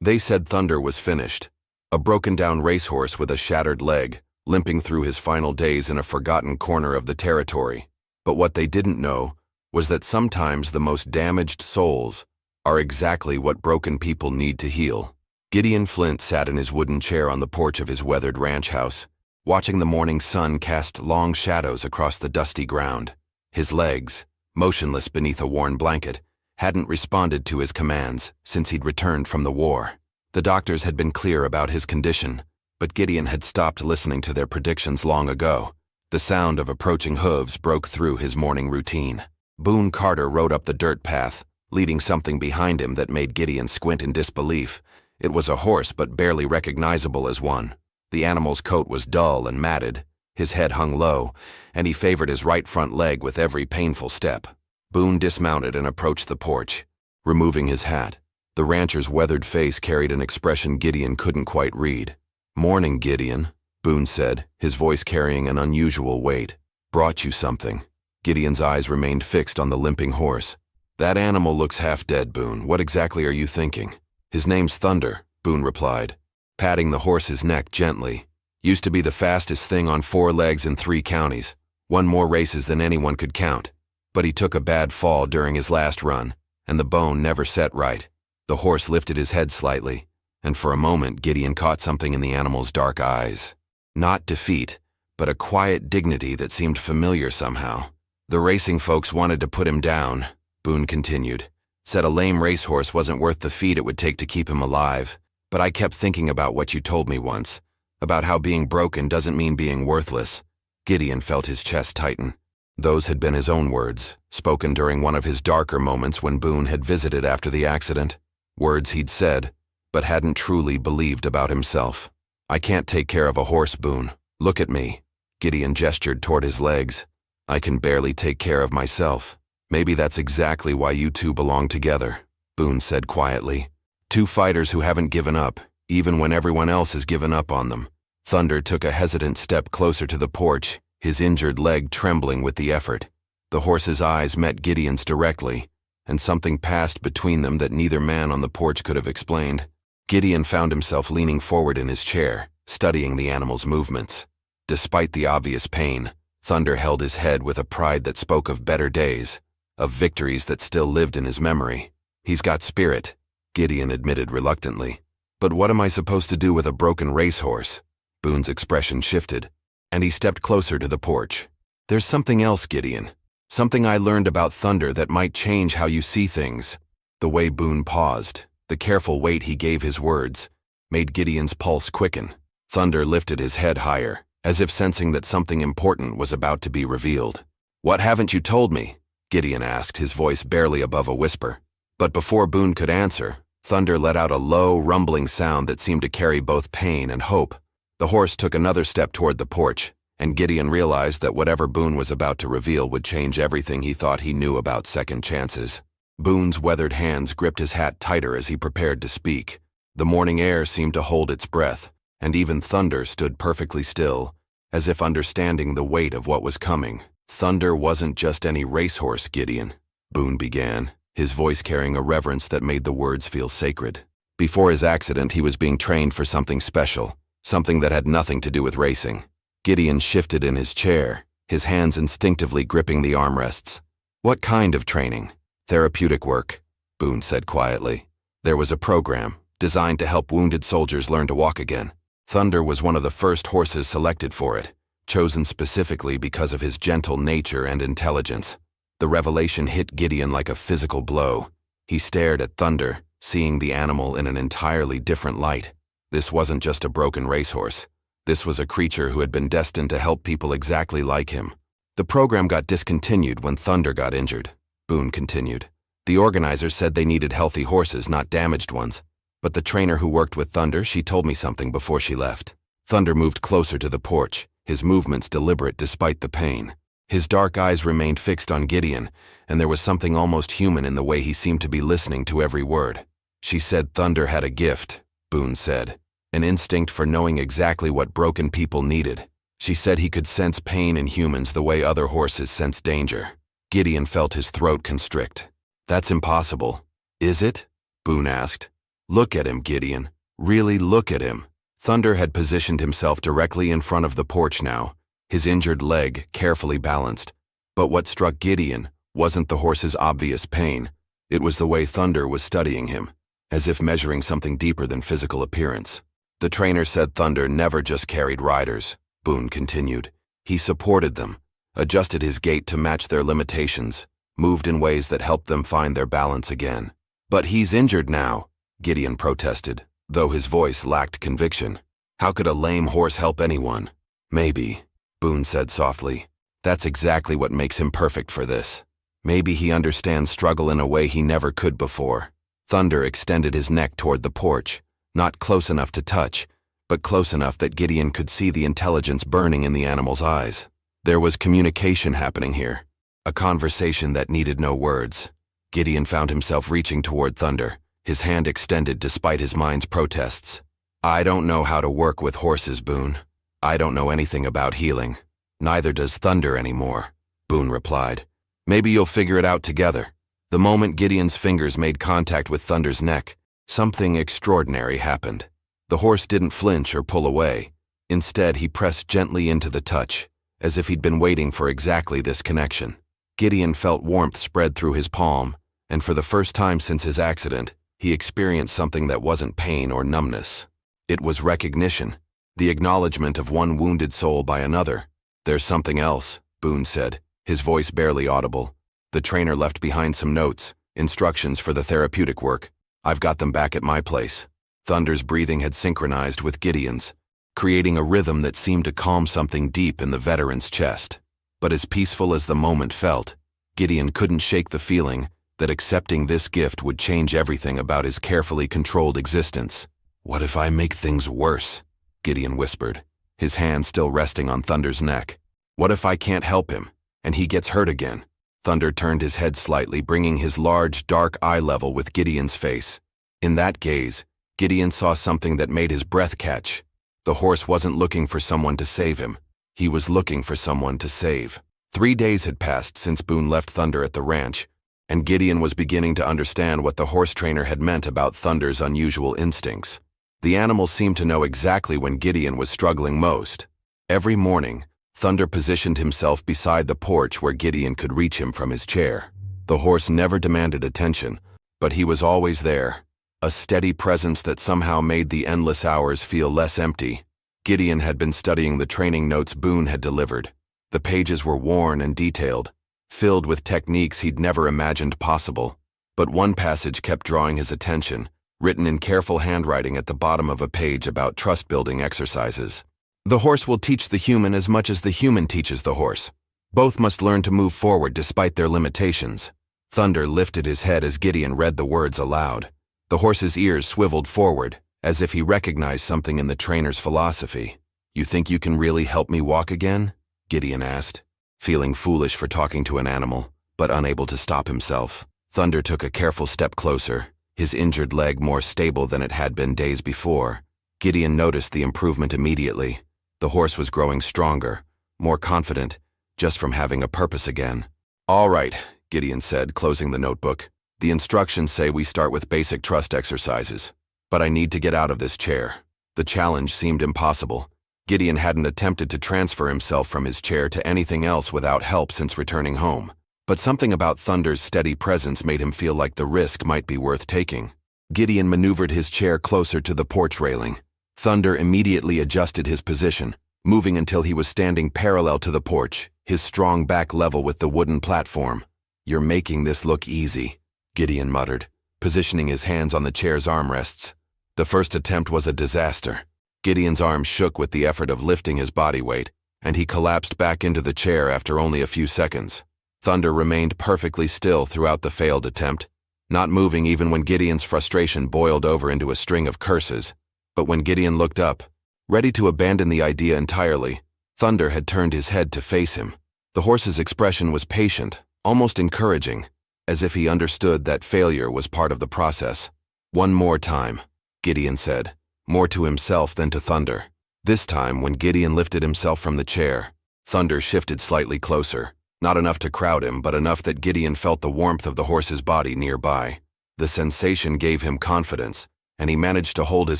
They said Thunder was finished. A broken-down racehorse with a shattered leg, limping through his final days in a forgotten corner of the territory. But what they didn't know was that sometimes the most damaged souls are exactly what broken people need to heal. Gideon Flint sat in his wooden chair on the porch of his weathered ranch house, watching the morning sun cast long shadows across the dusty ground. His legs, motionless beneath a worn blanket, hadn't responded to his commands since he'd returned from the war. The doctors had been clear about his condition, but Gideon had stopped listening to their predictions long ago. The sound of approaching hooves broke through his morning routine. Boone Carter rode up the dirt path, leading something behind him that made Gideon squint in disbelief. It was a horse, but barely recognizable as one. The animal's coat was dull and matted, his head hung low, and he favored his right front leg with every painful step. Boone dismounted and approached the porch, removing his hat. The rancher's weathered face carried an expression Gideon couldn't quite read. "Morning, Gideon," Boone said, his voice carrying an unusual weight. "Brought you something." Gideon's eyes remained fixed on the limping horse. "That animal looks half dead, Boone. What exactly are you thinking?" "His name's Thunder," Boone replied, patting the horse's neck gently. "Used to be the fastest thing on 4 legs in 3 counties, won more races than anyone could count. But he took a bad fall during his last run, and the bone never set right." The horse lifted his head slightly, and for a moment Gideon caught something in the animal's dark eyes. Not defeat, but a quiet dignity that seemed familiar somehow. "The racing folks wanted to put him down," Boone continued. "Said a lame racehorse wasn't worth the feat it would take to keep him alive. But I kept thinking about what you told me once, about how being broken doesn't mean being worthless." Gideon felt his chest tighten. Those had been his own words, spoken during one of his darker moments when Boone had visited after the accident. Words he'd said, but hadn't truly believed about himself. "I can't take care of a horse, Boone. Look at me." Gideon gestured toward his legs. "I can barely take care of myself." "Maybe that's exactly why you two belong together," Boone said quietly. "Two fighters who haven't given up, even when everyone else has given up on them." Thunder took a hesitant step closer to the porch, his injured leg trembling with the effort. The horse's eyes met Gideon's directly, and something passed between them that neither man on the porch could have explained. Gideon found himself leaning forward in his chair, studying the animal's movements. Despite the obvious pain, Thunder held his head with a pride that spoke of better days, of victories that still lived in his memory. "He's got spirit," Gideon admitted reluctantly. "But what am I supposed to do with a broken racehorse?" Boone's expression shifted, and he stepped closer to the porch. "There's something else, Gideon. Something I learned about Thunder that might change how you see things." The way Boone paused, the careful weight he gave his words, made Gideon's pulse quicken. Thunder lifted his head higher, as if sensing that something important was about to be revealed. "What haven't you told me?" Gideon asked, his voice barely above a whisper. But before Boone could answer, Thunder let out a low, rumbling sound that seemed to carry both pain and hope. The horse took another step toward the porch, and Gideon realized that whatever Boone was about to reveal would change everything he thought he knew about second chances. Boone's weathered hands gripped his hat tighter as he prepared to speak. The morning air seemed to hold its breath, and even Thunder stood perfectly still, as if understanding the weight of what was coming. "Thunder wasn't just any racehorse, Gideon," Boone began, his voice carrying a reverence that made the words feel sacred. "Before his accident, he was being trained for something special, something that had nothing to do with racing." Gideon shifted in his chair, his hands instinctively gripping the armrests. "What kind of training?" "Therapeutic work," Boone said quietly. "There was a program designed to help wounded soldiers learn to walk again. Thunder was one of the first horses selected for it, chosen specifically because of his gentle nature and intelligence." The revelation hit Gideon like a physical blow. He stared at Thunder, seeing the animal in an entirely different light. This wasn't just a broken racehorse. This was a creature who had been destined to help people exactly like him. "The program got discontinued when Thunder got injured," Boone continued. "The organizers said they needed healthy horses, not damaged ones. But the trainer who worked with Thunder, she told me something before she left." Thunder moved closer to the porch, his movements deliberate despite the pain. His dark eyes remained fixed on Gideon, and there was something almost human in the way he seemed to be listening to every word. "She said Thunder had a gift," Boone said. "An instinct for knowing exactly what broken people needed. She said he could sense pain in humans the way other horses sense danger." Gideon felt his throat constrict. "That's impossible." "Is it?" Boone asked, Look at him, Gideon. Really look at him. Thunder had positioned himself directly in front of the porch now, his injured leg carefully balanced. But what struck Gideon wasn't the horse's obvious pain. It was the way Thunder was studying him, as if measuring something deeper than physical appearance. The trainer said Thunder never just carried riders, Boone continued. He supported them, adjusted his gait to match their limitations, moved in ways that helped them find their balance again. But he's injured now, Gideon protested, though his voice lacked conviction. How could a lame horse help anyone? Maybe, Boone said softly. That's exactly what makes him perfect for this. Maybe he understands struggle in a way he never could before. Thunder extended his neck toward the porch, not close enough to touch, but close enough that Gideon could see the intelligence burning in the animal's eyes. There was communication happening here, a conversation that needed no words. Gideon found himself reaching toward Thunder, his hand extended despite his mind's protests. I don't know how to work with horses, Boone. I don't know anything about healing. Neither does Thunder anymore, Boone replied. Maybe you'll figure it out together. The moment Gideon's fingers made contact with Thunder's neck, something extraordinary happened. The horse didn't flinch or pull away. Instead, he pressed gently into the touch, as if he'd been waiting for exactly this connection. Gideon felt warmth spread through his palm, and for the first time since his accident, he experienced something that wasn't pain or numbness. It was recognition, the acknowledgement of one wounded soul by another. There's something else, Boone said, his voice barely audible. The trainer left behind some notes, instructions for the therapeutic work. I've got them back at my place. Thunder's breathing had synchronized with Gideon's, creating a rhythm that seemed to calm something deep in the veteran's chest. But as peaceful as the moment felt, Gideon couldn't shake the feeling that accepting this gift would change everything about his carefully controlled existence. What if I make things worse? Gideon whispered, his hand still resting on Thunder's neck. What if I can't help him, and he gets hurt again? Thunder turned his head slightly, bringing his large, dark eye level with Gideon's face. In that gaze, Gideon saw something that made his breath catch. The horse wasn't looking for someone to save him. He was looking for someone to save. 3 days had passed since Boone left Thunder at the ranch, and Gideon was beginning to understand what the horse trainer had meant about Thunder's unusual instincts. The animal seemed to know exactly when Gideon was struggling most. Every morning, Thunder positioned himself beside the porch where Gideon could reach him from his chair. The horse never demanded attention, but he was always there, a steady presence that somehow made the endless hours feel less empty. Gideon had been studying the training notes Boone had delivered. The pages were worn and detailed, filled with techniques he'd never imagined possible. But one passage kept drawing his attention, written in careful handwriting at the bottom of a page about trust-building exercises. The horse will teach the human as much as the human teaches the horse. Both must learn to move forward despite their limitations. Thunder lifted his head as Gideon read the words aloud. The horse's ears swiveled forward, as if he recognized something in the trainer's philosophy. You think you can really help me walk again? Gideon asked, feeling foolish for talking to an animal, but unable to stop himself. Thunder took a careful step closer, his injured leg more stable than it had been days before. Gideon noticed the improvement immediately. The horse was growing stronger, more confident, just from having a purpose again. All right, Gideon said, closing the notebook. The instructions say we start with basic trust exercises, but I need to get out of this chair. The challenge seemed impossible. Gideon hadn't attempted to transfer himself from his chair to anything else without help since returning home. But something about Thunder's steady presence made him feel like the risk might be worth taking. Gideon maneuvered his chair closer to the porch railing. Thunder immediately adjusted his position, moving until he was standing parallel to the porch, his strong back level with the wooden platform. You're making this look easy, Gideon muttered, positioning his hands on the chair's armrests. The first attempt was a disaster. Gideon's arms shook with the effort of lifting his body weight, and he collapsed back into the chair after only a few seconds. Thunder remained perfectly still throughout the failed attempt, not moving even when Gideon's frustration boiled over into a string of curses. But when Gideon looked up, ready to abandon the idea entirely, Thunder had turned his head to face him. The horse's expression was patient, almost encouraging, as if he understood that failure was part of the process. One more time, Gideon said, more to himself than to Thunder. This time, when Gideon lifted himself from the chair, Thunder shifted slightly closer, not enough to crowd him, but enough that Gideon felt the warmth of the horse's body nearby. The sensation gave him confidence, and he managed to hold his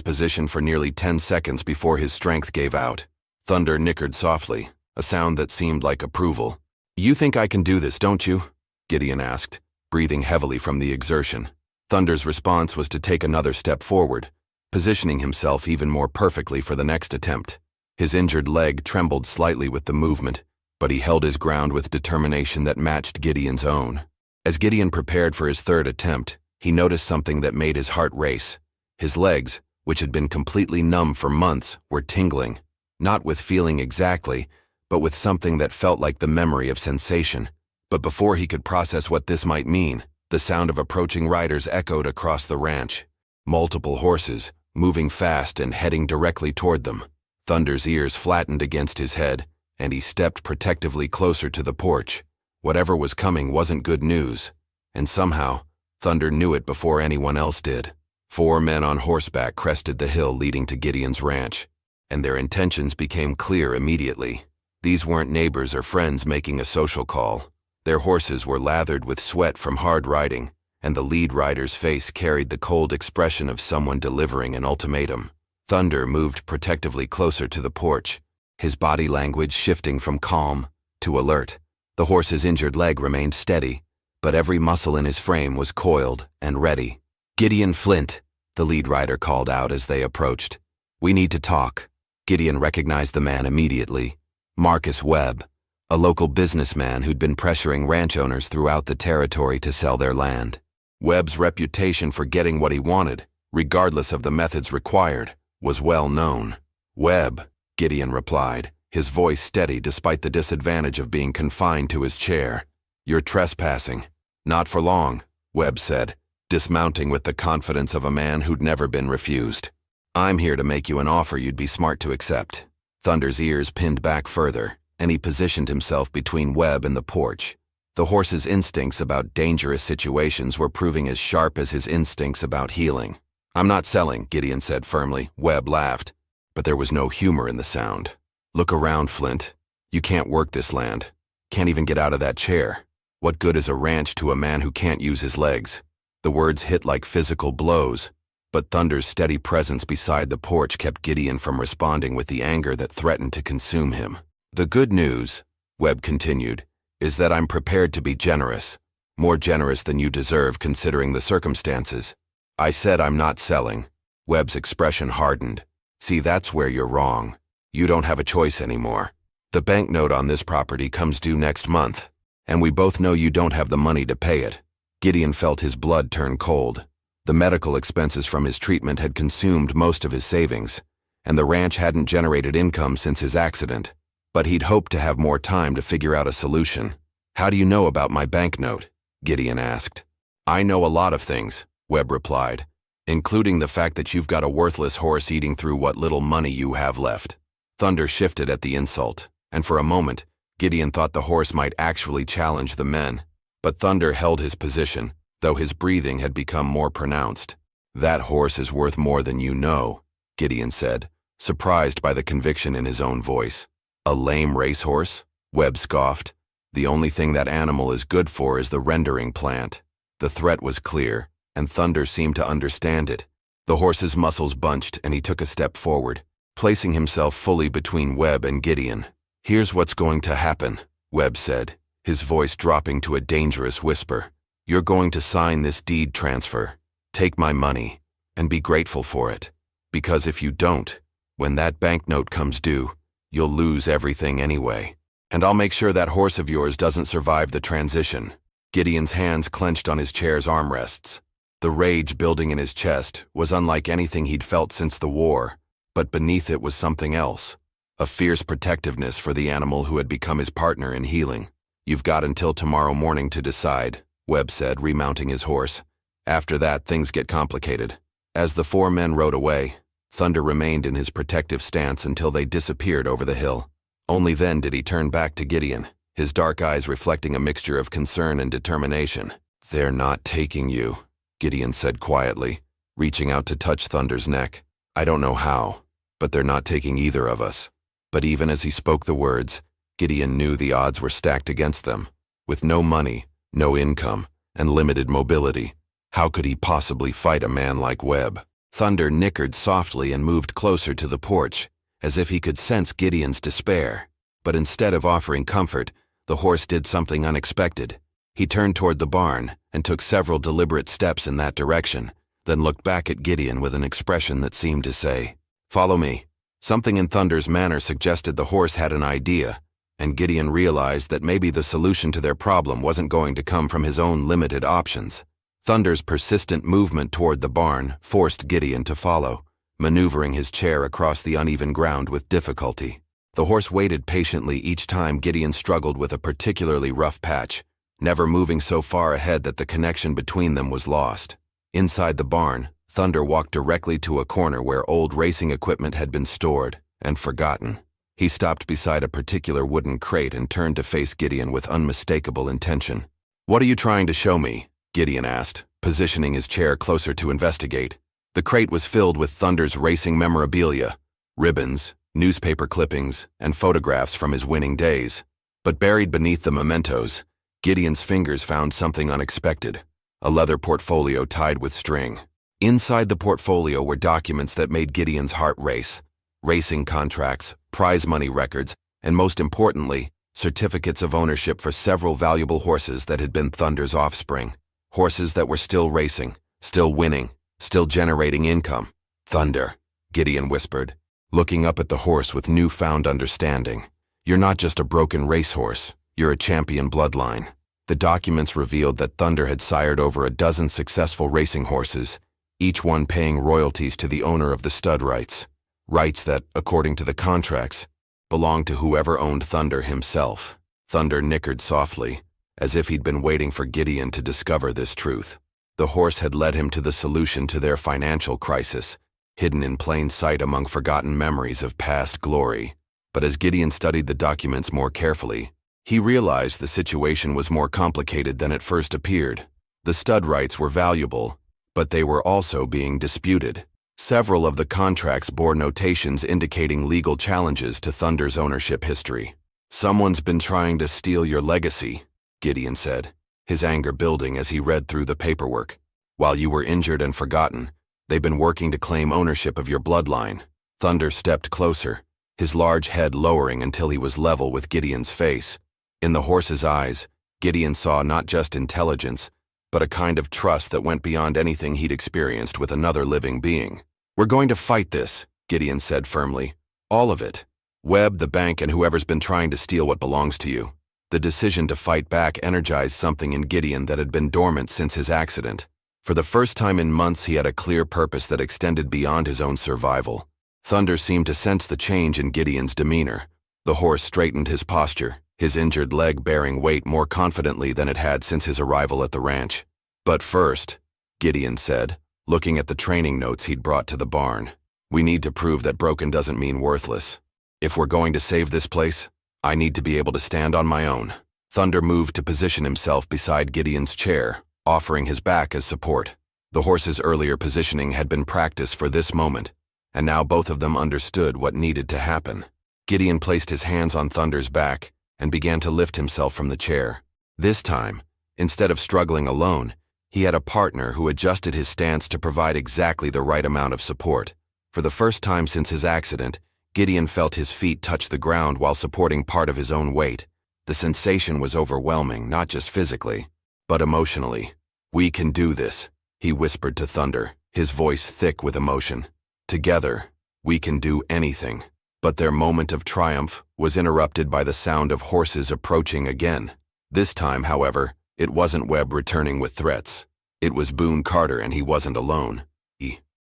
position for nearly 10 seconds before his strength gave out. Thunder nickered softly, a sound that seemed like approval. "You think I can do this, don't you?" Gideon asked, breathing heavily from the exertion. Thunder's response was to take another step forward, positioning himself even more perfectly for the next attempt. His injured leg trembled slightly with the movement, but he held his ground with determination that matched Gideon's own. As Gideon prepared for his third attempt, he noticed something that made his heart race. His legs, which had been completely numb for months, were tingling, not with feeling exactly, but with something that felt like the memory of sensation. But before he could process what this might mean, the sound of approaching riders echoed across the ranch. Multiple horses, moving fast and heading directly toward them. Thunder's ears flattened against his head, and he stepped protectively closer to the porch. Whatever was coming wasn't good news, and somehow, Thunder knew it before anyone else did. 4 men on horseback crested the hill leading to Gideon's ranch, and their intentions became clear immediately. These weren't neighbors or friends making a social call. Their horses were lathered with sweat from hard riding, and the lead rider's face carried the cold expression of someone delivering an ultimatum. Thunder moved protectively closer to the porch, his body language shifting from calm to alert. The horse's injured leg remained steady, but every muscle in his frame was coiled and ready. "Gideon Flint," the lead rider called out as they approached. "We need to talk." Gideon recognized the man immediately. Marcus Webb, a local businessman who'd been pressuring ranch owners throughout the territory to sell their land. Webb's reputation for getting what he wanted, regardless of the methods required, was well known. "Webb," Gideon replied, his voice steady despite the disadvantage of being confined to his chair. "You're trespassing." "Not for long," Webb said, dismounting with the confidence of a man who'd never been refused. "I'm here to make you an offer you'd be smart to accept." Thunder's ears pinned back further, and he positioned himself between Webb and the porch. The horse's instincts about dangerous situations were proving as sharp as his instincts about healing. "I'm not selling," Gideon said firmly. Webb laughed, but there was no humor in the sound. "Look around, Flint. You can't work this land. Can't even get out of that chair. What good is a ranch to a man who can't use his legs?" The words hit like physical blows, but Thunder's steady presence beside the porch kept Gideon from responding with the anger that threatened to consume him. "The good news," Webb continued, "is that I'm prepared to be generous. More generous than you deserve considering the circumstances." "I said I'm not selling." Webb's expression hardened. "See, that's where you're wrong. You don't have a choice anymore. The banknote on this property comes due next month, and we both know you don't have the money to pay it." Gideon felt his blood turn cold. The medical expenses from his treatment had consumed most of his savings, and the ranch hadn't generated income since his accident. But he'd hoped to have more time to figure out a solution. "How do you know about my banknote?" Gideon asked. "I know a lot of things," Webb replied, "including the fact that you've got a worthless horse eating through what little money you have left." Thunder shifted at the insult, and for a moment, Gideon thought the horse might actually challenge the men. But Thunder held his position, though his breathing had become more pronounced. "That horse is worth more than you know," Gideon said, surprised by the conviction in his own voice. "A lame racehorse?" Webb scoffed. "The only thing that animal is good for is the rendering plant." The threat was clear, and Thunder seemed to understand it. The horse's muscles bunched, and he took a step forward, placing himself fully between Webb and Gideon. "Here's what's going to happen," Webb said, his voice dropping to a dangerous whisper. "You're going to sign this deed transfer, take my money, and be grateful for it. Because if you don't, when that banknote comes due, you'll lose everything anyway. And I'll make sure that horse of yours doesn't survive the transition." Gideon's hands clenched on his chair's armrests. The rage building in his chest was unlike anything he'd felt since the war, but beneath it was something else, a fierce protectiveness for the animal who had become his partner in healing. "You've got until tomorrow morning to decide," Webb said, remounting his horse. "After that, things get complicated." As the 4 men rode away, Thunder remained in his protective stance until they disappeared over the hill. Only then did he turn back to Gideon, his dark eyes reflecting a mixture of concern and determination. "They're not taking you," Gideon said quietly, reaching out to touch Thunder's neck. "I don't know how, but they're not taking either of us." But even as he spoke the words, Gideon knew the odds were stacked against them. With no money, no income, and limited mobility, how could he possibly fight a man like Webb? Thunder nickered softly and moved closer to the porch, as if he could sense Gideon's despair. But instead of offering comfort, the horse did something unexpected. He turned toward the barn and took several deliberate steps in that direction, then looked back at Gideon with an expression that seemed to say, "Follow me." Something in Thunder's manner suggested the horse had an idea, and Gideon realized that maybe the solution to their problem wasn't going to come from his own limited options. Thunder's persistent movement toward the barn forced Gideon to follow, maneuvering his chair across the uneven ground with difficulty. The horse waited patiently each time Gideon struggled with a particularly rough patch, never moving so far ahead that the connection between them was lost. Inside the barn, Thunder walked directly to a corner where old racing equipment had been stored and forgotten. He stopped beside a particular wooden crate and turned to face Gideon with unmistakable intention. "What are you trying to show me?" Gideon asked, positioning his chair closer to investigate. The crate was filled with Thunder's racing memorabilia, ribbons, newspaper clippings, and photographs from his winning days. But buried beneath the mementos, Gideon's fingers found something unexpected, a leather portfolio tied with string. Inside the portfolio were documents that made Gideon's heart race: racing contracts, prize money records, and most importantly, certificates of ownership for several valuable horses that had been Thunder's offspring. Horses that were still racing, still winning, still generating income. "Thunder," Gideon whispered, looking up at the horse with newfound understanding. "You're not just a broken racehorse, you're a champion bloodline." The documents revealed that Thunder had sired over a dozen successful racing horses, each one paying royalties to the owner of the stud rights. Rights that, according to the contracts, belonged to whoever owned Thunder himself. Thunder nickered softly, as if he'd been waiting for Gideon to discover this truth. The horse had led him to the solution to their financial crisis, hidden in plain sight among forgotten memories of past glory. But as Gideon studied the documents more carefully, he realized the situation was more complicated than it first appeared. The stud rights were valuable, but they were also being disputed. Several of the contracts bore notations indicating legal challenges to Thunder's ownership history. "Someone's been trying to steal your legacy," Gideon said, his anger building as he read through the paperwork. "While you were injured and forgotten, they've been working to claim ownership of your bloodline." Thunder stepped closer, his large head lowering until he was level with Gideon's face. In the horse's eyes, Gideon saw not just intelligence, but a kind of trust that went beyond anything he'd experienced with another living being. "We're going to fight this," Gideon said firmly. "All of it. Webb, the bank, and whoever's been trying to steal what belongs to you." The decision to fight back energized something in Gideon that had been dormant since his accident. For the first time in months, he had a clear purpose that extended beyond his own survival. Thunder seemed to sense the change in Gideon's demeanor. The horse straightened his posture, his injured leg bearing weight more confidently than it had since his arrival at the ranch. "But first," Gideon said, looking at the training notes he'd brought to the barn, "we need to prove that broken doesn't mean worthless. If we're going to save this place, I need to be able to stand on my own." Thunder moved to position himself beside Gideon's chair, offering his back as support. The horse's earlier positioning had been practiced for this moment, and now both of them understood what needed to happen. Gideon placed his hands on Thunder's back and began to lift himself from the chair. This time, instead of struggling alone, he had a partner who adjusted his stance to provide exactly the right amount of support. For the first time since his accident, Gideon felt his feet touch the ground while supporting part of his own weight. The sensation was overwhelming, not just physically, but emotionally. "We can do this," he whispered to Thunder, his voice thick with emotion. "Together, we can do anything." But their moment of triumph was interrupted by the sound of horses approaching again. This time, however, it wasn't Webb returning with threats. It was Boone Carter, and he wasn't alone.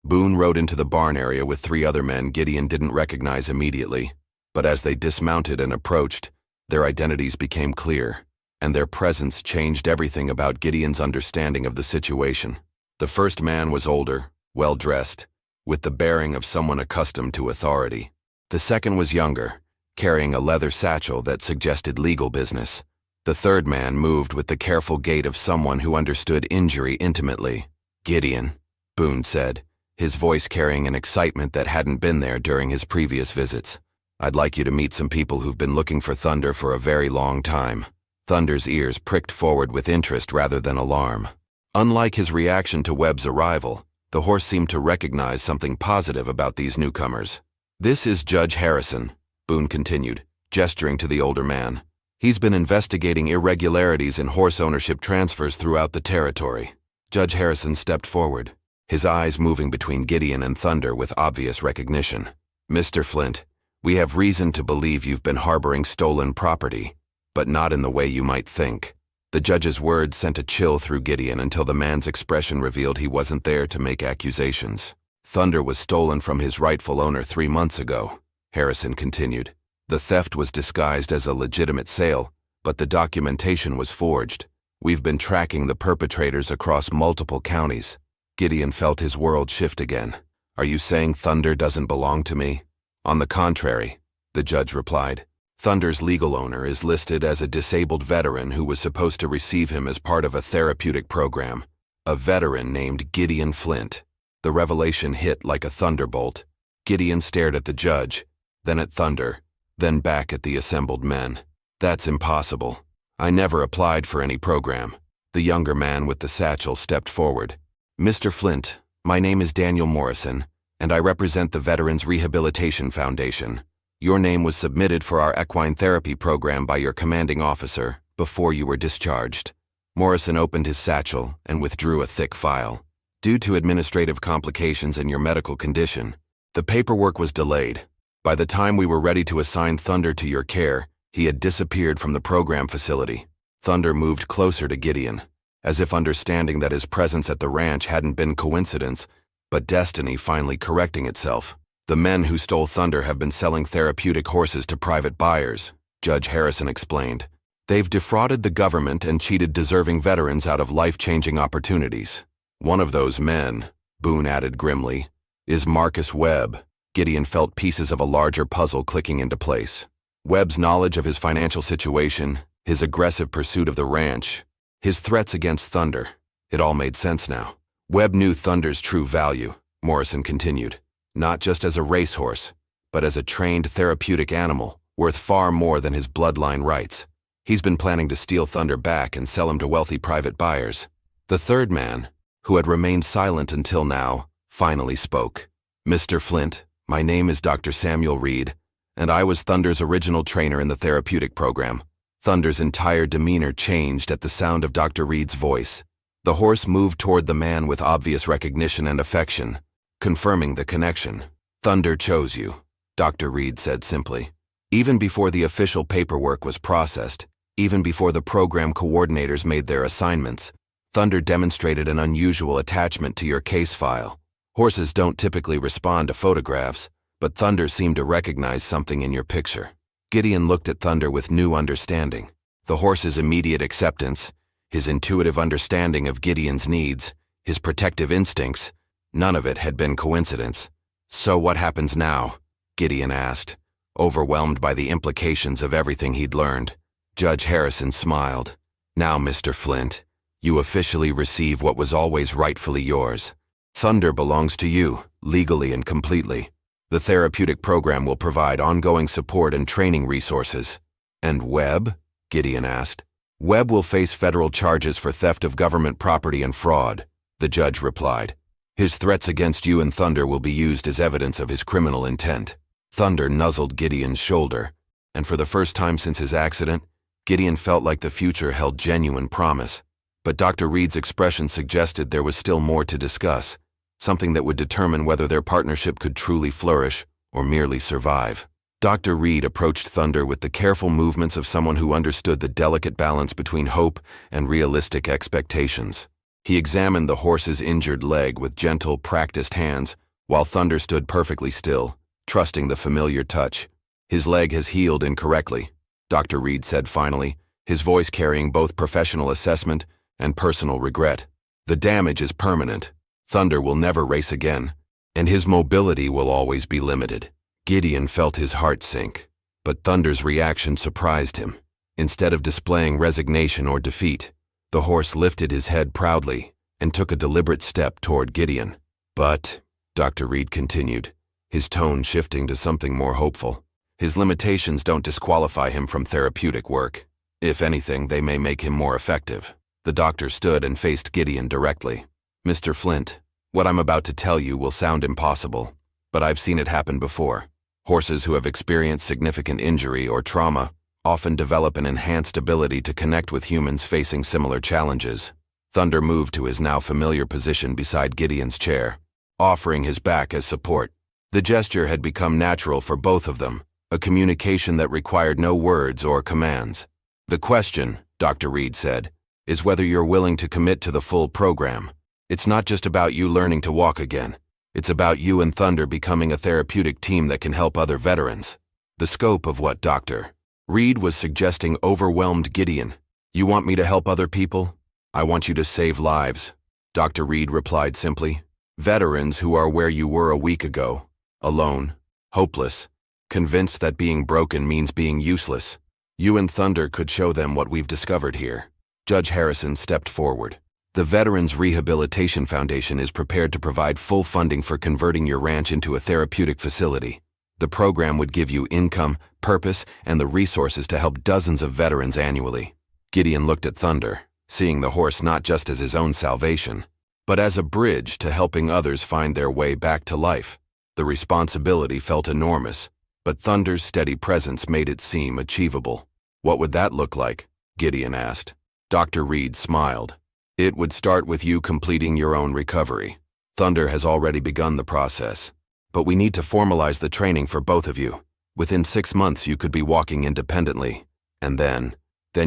Boone rode into the barn area with 3 other men Gideon didn't recognize immediately, but as they dismounted and approached, their identities became clear, and their presence changed everything about Gideon's understanding of the situation. The first man was older, well-dressed, with the bearing of someone accustomed to authority. The second was younger, carrying a leather satchel that suggested legal business. The third man moved with the careful gait of someone who understood injury intimately. "Gideon," Boone said, his voice carrying an excitement that hadn't been there during his previous visits. "I'd like you to meet some people who've been looking for Thunder for a very long time." Thunder's ears pricked forward with interest rather than alarm. Unlike his reaction to Webb's arrival, The horse seemed to recognize something positive about these newcomers. "This is Judge Harrison," Boone continued, gesturing to the older man. "He's been investigating irregularities in horse ownership transfers throughout the territory." Judge Harrison stepped forward, his eyes moving between Gideon and Thunder with obvious recognition. "Mr. Flint, we have reason to believe you've been harboring stolen property, but not in the way you might think." The judge's words sent a chill through Gideon until the man's expression revealed he wasn't there to make accusations. "Thunder was stolen from his rightful owner 3 months ago," Harrison continued. "The theft was disguised as a legitimate sale, but the documentation was forged. We've been tracking the perpetrators across multiple counties." Gideon felt his world shift again. "Are you saying Thunder doesn't belong to me?" "On the contrary," the judge replied. "Thunder's legal owner is listed as a disabled veteran who was supposed to receive him as part of a therapeutic program. A veteran named Gideon Flint." The revelation hit like a thunderbolt. Gideon stared at the judge, then at Thunder, then back at the assembled men. "That's impossible. I never applied for any program." The younger man with the satchel stepped forward. "Mr. Flint, my name is Daniel Morrison, and I represent the Veterans Rehabilitation Foundation. Your name was submitted for our equine therapy program by your commanding officer before you were discharged." Morrison opened his satchel and withdrew a thick file. "Due to administrative complications and your medical condition, the paperwork was delayed. By the time we were ready to assign Thunder to your care, he had disappeared from the program facility." Thunder moved closer to Gideon, as if understanding that his presence at the ranch hadn't been coincidence, but destiny finally correcting itself. "The men who stole Thunder have been selling therapeutic horses to private buyers," Judge Harrison explained. "They've defrauded the government and cheated deserving veterans out of life-changing opportunities. One of those men," Boone added grimly, "is Marcus Webb." Gideon felt pieces of a larger puzzle clicking into place. Webb's knowledge of his financial situation, his aggressive pursuit of the ranch, his threats against Thunder. It all made sense now. "Webb knew Thunder's true value," Morrison continued. "Not just as a racehorse, but as a trained therapeutic animal, worth far more than his bloodline rights. He's been planning to steal Thunder back and sell him to wealthy private buyers." The third man, who had remained silent until now, finally spoke. "Mr. Flint, my name is Dr. Samuel Reed, and I was Thunder's original trainer in the therapeutic program." Thunder's entire demeanor changed at the sound of Dr. Reed's voice. The horse moved toward the man with obvious recognition and affection, confirming the connection. "Thunder chose you," Dr. Reed said simply. "Even before the official paperwork was processed, even before the program coordinators made their assignments, Thunder demonstrated an unusual attachment to your case file. Horses don't typically respond to photographs, but Thunder seemed to recognize something in your picture." Gideon looked at Thunder with new understanding. The horse's immediate acceptance, his intuitive understanding of Gideon's needs, his protective instincts, none of it had been coincidence. "So what happens now?" Gideon asked, overwhelmed by the implications of everything he'd learned. Judge Harrison smiled. "Now, Mr. Flint, you officially receive what was always rightfully yours. Thunder belongs to you, legally and completely. The therapeutic program will provide ongoing support and training resources." "And Webb?" Gideon asked. "Webb will face federal charges for theft of government property and fraud," the judge replied. "His threats against you and Thunder will be used as evidence of his criminal intent." Thunder nuzzled Gideon's shoulder, and for the first time since his accident, Gideon felt like the future held genuine promise. But Dr. Reed's expression suggested there was still more to discuss, something that would determine whether their partnership could truly flourish or merely survive. Dr. Reed approached Thunder with the careful movements of someone who understood the delicate balance between hope and realistic expectations. He examined the horse's injured leg with gentle, practiced hands, while Thunder stood perfectly still, trusting the familiar touch. "His leg has healed incorrectly," Dr. Reed said finally, his voice carrying both professional assessment and personal regret. "The damage is permanent. Thunder will never race again, and his mobility will always be limited." Gideon felt his heart sink, but Thunder's reaction surprised him. Instead of displaying resignation or defeat, the horse lifted his head proudly and took a deliberate step toward Gideon. "But," Dr. Reed continued, his tone shifting to something more hopeful, "his limitations don't disqualify him from therapeutic work. If anything, they may make him more effective." The doctor stood and faced Gideon directly. "Mr. Flint, What I'm about to tell you will sound impossible, but I've seen it happen before. Horses who have experienced significant injury or trauma often develop an enhanced ability to connect with humans facing similar challenges. Thunder moved to his now familiar position beside Gideon's chair, offering his back as support. The gesture had become natural for both of them, a communication that required no words or commands. The question, Dr. Reed said, is whether you're willing to commit to the full program. It's not just about you learning to walk again. It's about you and Thunder becoming a therapeutic team that can help other veterans. The scope of what Dr. Reed was suggesting overwhelmed Gideon. You want me to help other people? I want you to save lives. Dr. Reed replied simply. Veterans who are where you were a week ago, alone, hopeless, convinced that being broken means being useless. You and Thunder could show them what we've discovered here. Judge Harrison stepped forward. The Veterans Rehabilitation Foundation is prepared to provide full funding for converting your ranch into a therapeutic facility. The program would give you income, purpose, and the resources to help dozens of veterans annually. Gideon looked at Thunder, seeing the horse not just as his own salvation, but as a bridge to helping others find their way back to life. The responsibility felt enormous, but Thunder's steady presence made it seem achievable. What would that look like? Gideon asked. Dr. Reed smiled. It would start with you completing your own recovery. Thunder has already begun the process, but we need to formalize the training for both of you. Within 6 months, you could be walking independently, and then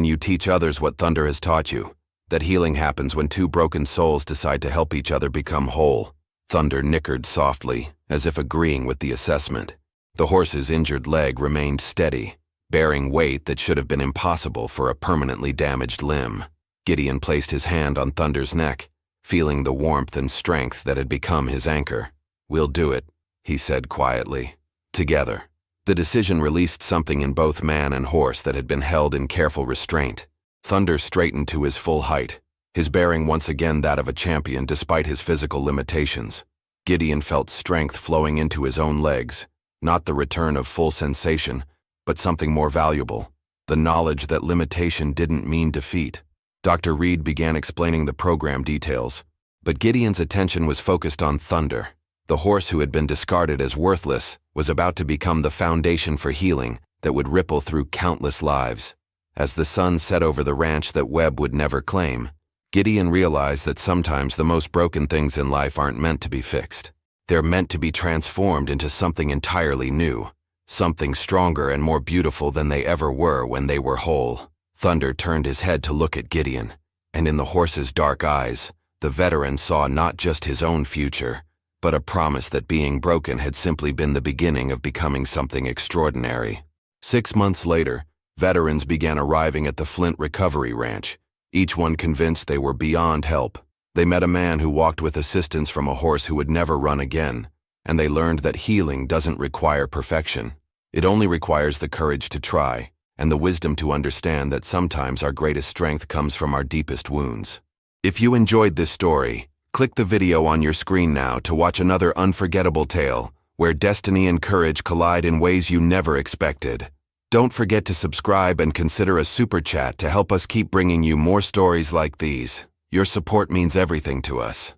you teach others what Thunder has taught you, that healing happens when two broken souls decide to help each other become whole. Thunder nickered softly, as if agreeing with the assessment. The horse's injured leg remained steady, bearing weight that should have been impossible for a permanently damaged limb. Gideon placed his hand on Thunder's neck, feeling the warmth and strength that had become his anchor. We'll do it, he said quietly. Together. The decision released something in both man and horse that had been held in careful restraint. Thunder straightened to his full height, his bearing once again that of a champion despite his physical limitations. Gideon felt strength flowing into his own legs, not the return of full sensation, but something more valuable, the knowledge that limitation didn't mean defeat. Dr. Reed began explaining the program details, but Gideon's attention was focused on Thunder. The horse who had been discarded as worthless was about to become the foundation for healing that would ripple through countless lives. As the sun set over the ranch that Webb would never claim, Gideon realized that sometimes the most broken things in life aren't meant to be fixed. They're meant to be transformed into something entirely new, something stronger and more beautiful than they ever were when they were whole. Thunder turned his head to look at Gideon, and in the horse's dark eyes, the veteran saw not just his own future, but a promise that being broken had simply been the beginning of becoming something extraordinary. 6 months later, veterans began arriving at the Flint Recovery Ranch, each one convinced they were beyond help. They met a man who walked with assistance from a horse who would never run again, and they learned that healing doesn't require perfection. It only requires the courage to try, and the wisdom to understand that sometimes our greatest strength comes from our deepest wounds. If you enjoyed this story, click the video on your screen now to watch another unforgettable tale, where destiny and courage collide in ways you never expected. Don't forget to subscribe and consider a super chat to help us keep bringing you more stories like these. Your support means everything to us.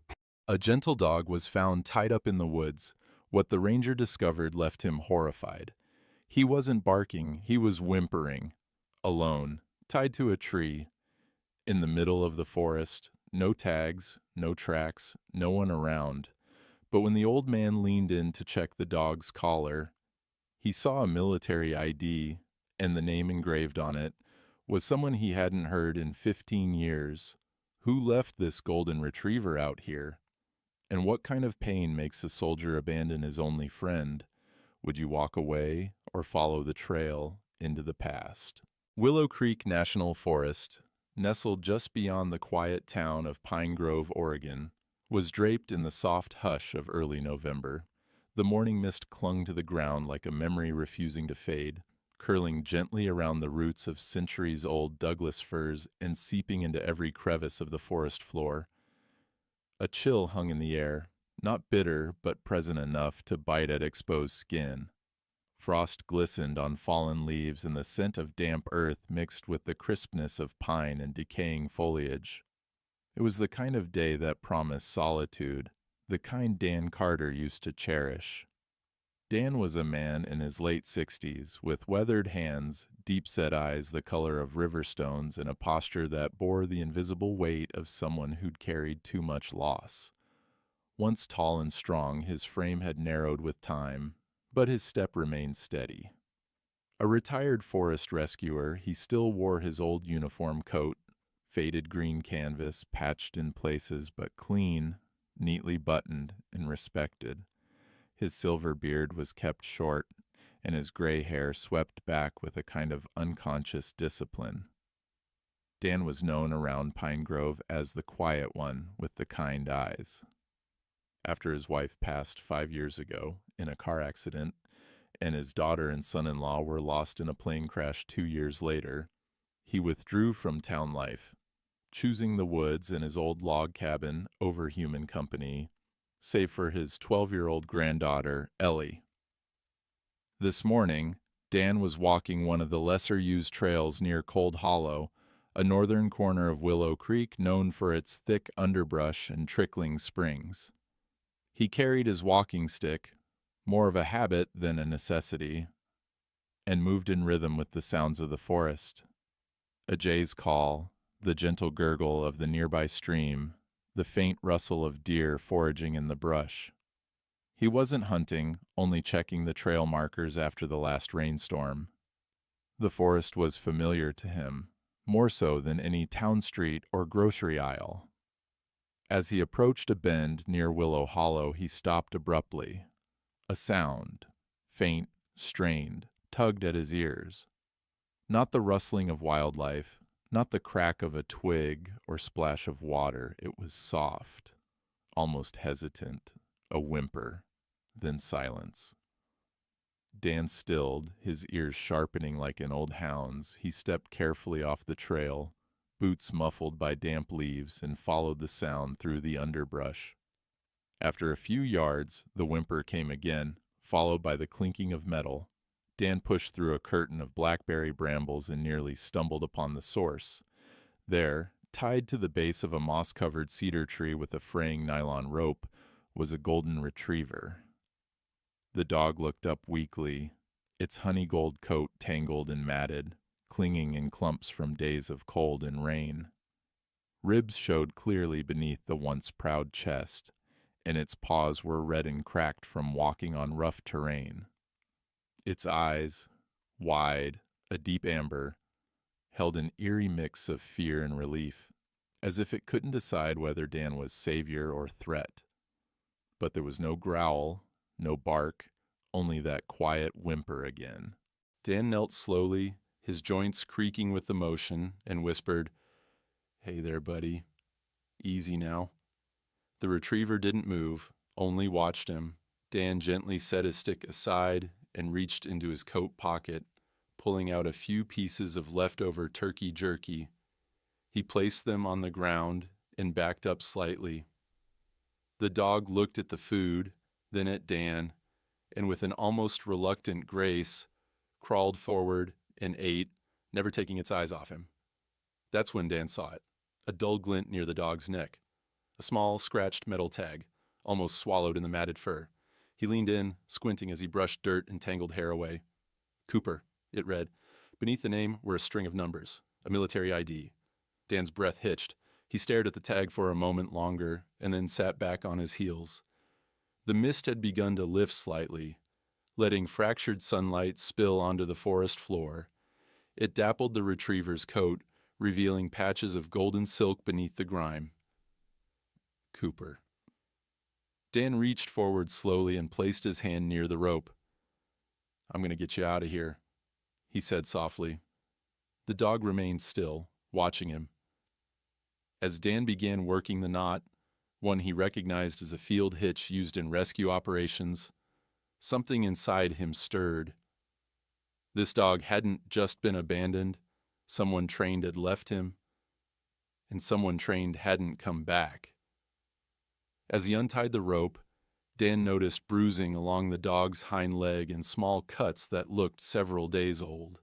A gentle dog was found tied up in the woods. What the ranger discovered left him horrified. He wasn't barking, he was whimpering. Alone, tied to a tree, in the middle of the forest, no tags, no tracks, no one around. But when the old man leaned in to check the dog's collar, he saw a military ID, and the name engraved on it was someone he hadn't heard in 15 years. Who left this golden retriever out here? And what kind of pain makes a soldier abandon his only friend? Would you walk away or follow the trail into the past? Willow Creek National Forest, nestled just beyond the quiet town of Pine Grove, Oregon, was draped in the soft hush of early November. The morning mist clung to the ground like a memory refusing to fade, curling gently around the roots of centuries-old Douglas firs and seeping into every crevice of the forest floor. A chill hung in the air, not bitter but present enough to bite at exposed skin. Frost glistened on fallen leaves, and the scent of damp earth mixed with the crispness of pine and decaying foliage. It was the kind of day that promised solitude, the kind Dan Carter used to cherish. Dan was a man in his late 60s, with weathered hands, deep-set eyes the color of river stones, and a posture that bore the invisible weight of someone who'd carried too much loss. Once tall and strong, his frame had narrowed with time, but his step remained steady. A retired forest rescuer, he still wore his old uniform coat, faded green canvas, patched in places but clean, neatly buttoned and respected. His silver beard was kept short, and his gray hair swept back with a kind of unconscious discipline. Dan was known around Pine Grove as the quiet one with the kind eyes. After his wife passed 5 years ago in a car accident, and his daughter and son-in-law were lost in a plane crash 2 years later, he withdrew from town life, choosing the woods and his old log cabin over human company, save for his 12-year-old granddaughter, Ellie. This morning, Dan was walking one of the lesser-used trails near Cold Hollow, a northern corner of Willow Creek known for its thick underbrush and trickling springs. He carried his walking stick, more of a habit than a necessity, and moved in rhythm with the sounds of the forest. A jay's call, the gentle gurgle of the nearby stream, the faint rustle of deer foraging in the brush. He wasn't hunting, only checking the trail markers after the last rainstorm. The forest was familiar to him, more so than any town street or grocery aisle. As he approached a bend near Willow Hollow, he stopped abruptly. A sound, faint, strained, tugged at his ears. Not the rustling of wildlife, not the crack of a twig or splash of water. It was soft, almost hesitant, a whimper, then silence. Dan stilled, his ears sharpening like an old hound's. He stepped carefully off the trail, boots muffled by damp leaves, and followed the sound through the underbrush. After a few yards, the whimper came again, followed by the clinking of metal. Dan pushed through a curtain of blackberry brambles and nearly stumbled upon the source. There, tied to the base of a moss-covered cedar tree with a fraying nylon rope, was a golden retriever. The dog looked up weakly, its honey-gold coat tangled and matted, clinging in clumps from days of cold and rain. Ribs showed clearly beneath the once proud chest, and its paws were red and cracked from walking on rough terrain. Its eyes, wide, a deep amber, held an eerie mix of fear and relief, as if it couldn't decide whether Dan was savior or threat. But there was no growl, no bark, only that quiet whimper again. Dan knelt slowly, his joints creaking with the motion, and whispered, "Hey there, buddy. Easy now." The retriever didn't move, only watched him. Dan gently set his stick aside and reached into his coat pocket, pulling out a few pieces of leftover turkey jerky. He placed them on the ground and backed up slightly. The dog looked at the food, then at Dan, and with an almost reluctant grace, crawled forward and ate, never taking its eyes off him. That's when Dan saw it, a dull glint near the dog's neck. A small, scratched metal tag, almost swallowed in the matted fur. He leaned in, squinting as he brushed dirt and tangled hair away. "Cooper," it read. Beneath the name were a string of numbers, a military ID. Dan's breath hitched. He stared at the tag for a moment longer, and then sat back on his heels. The mist had begun to lift slightly, letting fractured sunlight spill onto the forest floor. It dappled the retriever's coat, revealing patches of golden silk beneath the grime. Cooper. Dan reached forward slowly and placed his hand near the rope. "I'm going to get you out of here," he said softly. The dog remained still, watching him. As Dan began working the knot, one he recognized as a field hitch used in rescue operations, something inside him stirred. This dog hadn't just been abandoned. Someone trained had left him, and someone trained hadn't come back. As he untied the rope, Dan noticed bruising along the dog's hind leg and small cuts that looked several days old.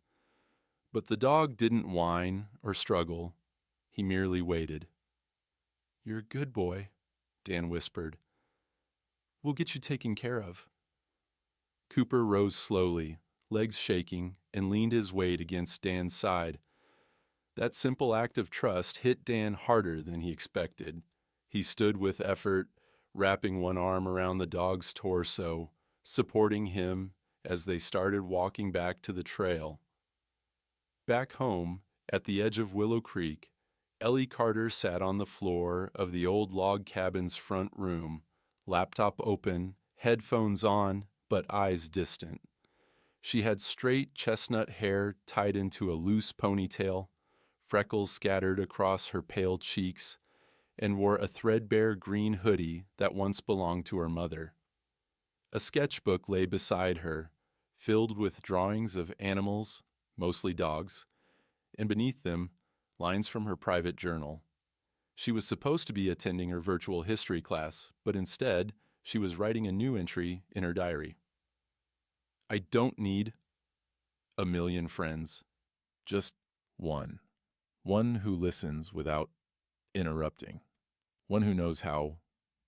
But the dog didn't whine or struggle. He merely waited. "You're a good boy," Dan whispered. We'll get you taken care of." Cooper rose slowly, legs shaking, and leaned his weight against Dan's side. That simple act of trust hit Dan harder than he expected. He stood with effort, wrapping one arm around the dog's torso, supporting him as they started walking back to the trail. Back home, at the edge of Willow Creek, Ellie Carter sat on the floor of the old log cabin's front room, laptop open, headphones on, but eyes distant. She had straight chestnut hair tied into a loose ponytail, freckles scattered across her pale cheeks, and wore a threadbare green hoodie that once belonged to her mother. A sketchbook lay beside her, filled with drawings of animals, mostly dogs, and beneath them, lines from her private journal. She was supposed to be attending her virtual history class, but instead, she was writing a new entry in her diary. "I don't need a million friends, just one. One who listens without interrupting. One who knows how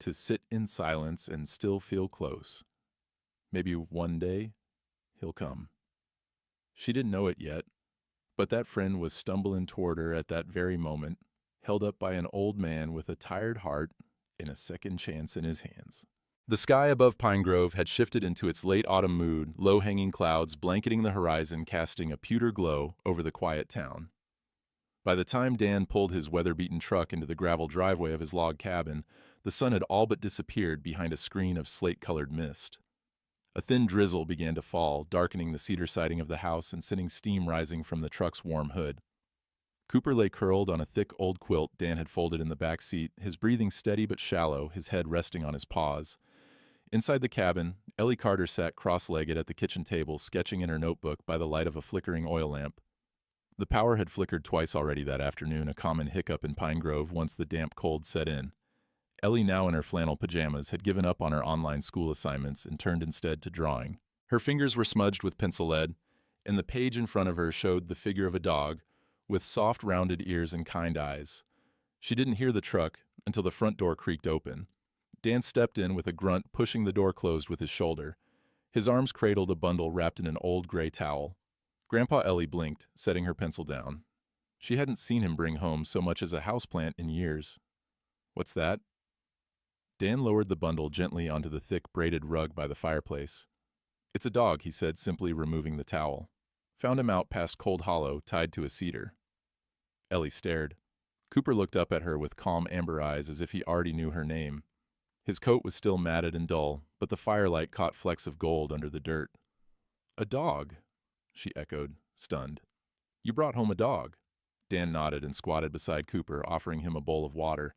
to sit in silence and still feel close. Maybe one day he'll come." She didn't know it yet, but that friend was stumbling toward her at that very moment, held up by an old man with a tired heart and a second chance in his hands. The sky above Pine Grove had shifted into its late autumn mood, low-hanging clouds blanketing the horizon, casting a pewter glow over the quiet town. By the time Dan pulled his weather-beaten truck into the gravel driveway of his log cabin, the sun had all but disappeared behind a screen of slate-colored mist. A thin drizzle began to fall, darkening the cedar siding of the house and sending steam rising from the truck's warm hood. Cooper lay curled on a thick old quilt Dan had folded in the back seat, his breathing steady but shallow, his head resting on his paws. Inside the cabin, Ellie Carter sat cross-legged at the kitchen table, sketching in her notebook by the light of a flickering oil lamp. The power had flickered twice already that afternoon, a common hiccup in Pine Grove once the damp cold set in. Ellie, now in her flannel pajamas, had given up on her online school assignments and turned instead to drawing. Her fingers were smudged with pencil lead, and the page in front of her showed the figure of a dog, with soft rounded ears and kind eyes. She didn't hear the truck until the front door creaked open. Dan stepped in with a grunt, pushing the door closed with his shoulder. His arms cradled a bundle wrapped in an old gray towel. Grandpa Ellie blinked, setting her pencil down. She hadn't seen him bring home so much as a houseplant in years. "What's that?" Dan lowered the bundle gently onto the thick braided rug by the fireplace. "It's a dog," he said, simply removing the towel. "Found him out past Cold Hollow, tied to a cedar." Ellie stared. Cooper looked up at her with calm amber eyes as if he already knew her name. His coat was still matted and dull, but the firelight caught flecks of gold under the dirt. "A dog?" she echoed, stunned. "You brought home a dog?" Dan nodded and squatted beside Cooper, offering him a bowl of water.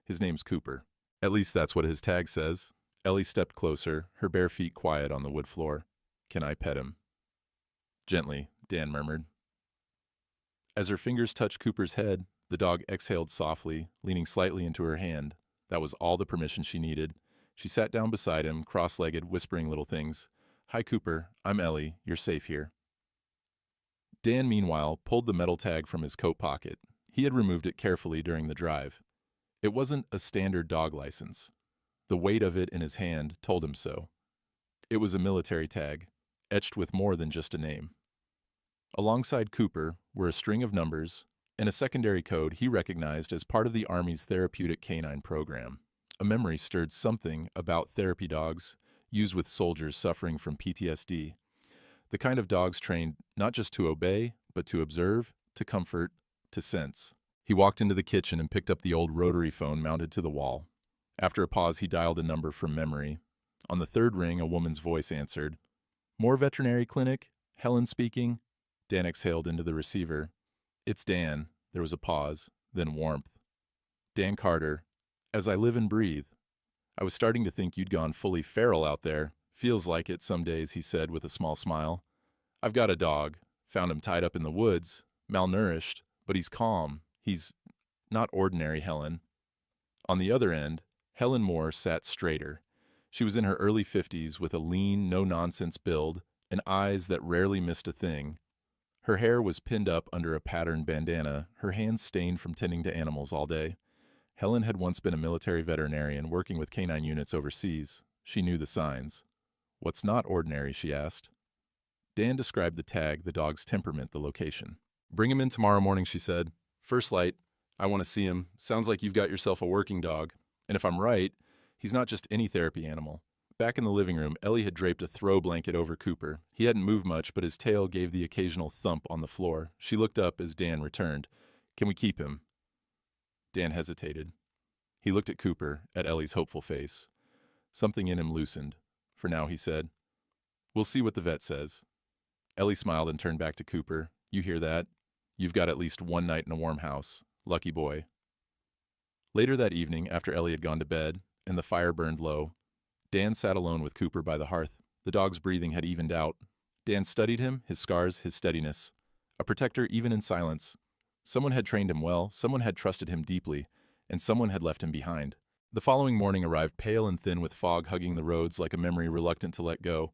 "His name's Cooper. At least that's what his tag says." Ellie stepped closer, her bare feet quiet on the wood floor. "Can I pet him?" "Gently," Dan murmured. As her fingers touched Cooper's head, the dog exhaled softly, leaning slightly into her hand. That was all the permission she needed. She sat down beside him, cross-legged, whispering little things. "Hi, Cooper. I'm Ellie. You're safe here." Dan, meanwhile, pulled the metal tag from his coat pocket. He had removed it carefully during the drive. It wasn't a standard dog license. The weight of it in his hand told him so. It was a military tag, etched with more than just a name. Alongside Cooper were a string of numbers and a secondary code he recognized as part of the Army's therapeutic canine program. A memory stirred something about therapy dogs used with soldiers suffering from PTSD. The kind of dogs trained not just to obey, but to observe, to comfort, to sense. He walked into the kitchen and picked up the old rotary phone mounted to the wall. After a pause, he dialed a number from memory. On the third ring, a woman's voice answered. "More veterinary clinic? Helen speaking?" Dan exhaled into the receiver. "It's Dan." There was a pause, then warmth. "Dan Carter. As I live and breathe. I was starting to think you'd gone fully feral out there. Feels like it some days," he said with a small smile. "I've got a dog. Found him tied up in the woods, malnourished, but he's calm. He's not ordinary, Helen." On the other end, Helen Moore sat straighter. She was in her early 50s with a lean, no-nonsense build and eyes that rarely missed a thing. Her hair was pinned up under a patterned bandana, her hands stained from tending to animals all day. Helen had once been a military veterinarian working with canine units overseas, She knew the signs. "What's not ordinary?" she asked. Dan described the tag, the dog's temperament, the location. "Bring him in tomorrow morning," she said. "First light. I want to see him. Sounds like you've got yourself a working dog. And if I'm right, he's not just any therapy animal." Back in the living room, Ellie had draped a throw blanket over Cooper. He hadn't moved much, but his tail gave the occasional thump on the floor. She looked up as Dan returned. "Can we keep him?" Dan hesitated. He looked at Cooper, at Ellie's hopeful face. Something in him loosened. "For now," he said. "We'll see what the vet says." Ellie smiled and turned back to Cooper. "You hear that? You've got at least one night in a warm house. Lucky boy." Later that evening, after Ellie had gone to bed and the fire burned low, Dan sat alone with Cooper by the hearth. The dog's breathing had evened out. Dan studied him, his scars, his steadiness. A protector even in silence. Someone had trained him well, someone had trusted him deeply, and someone had left him behind. The following morning arrived pale and thin with fog hugging the roads like a memory reluctant to let go.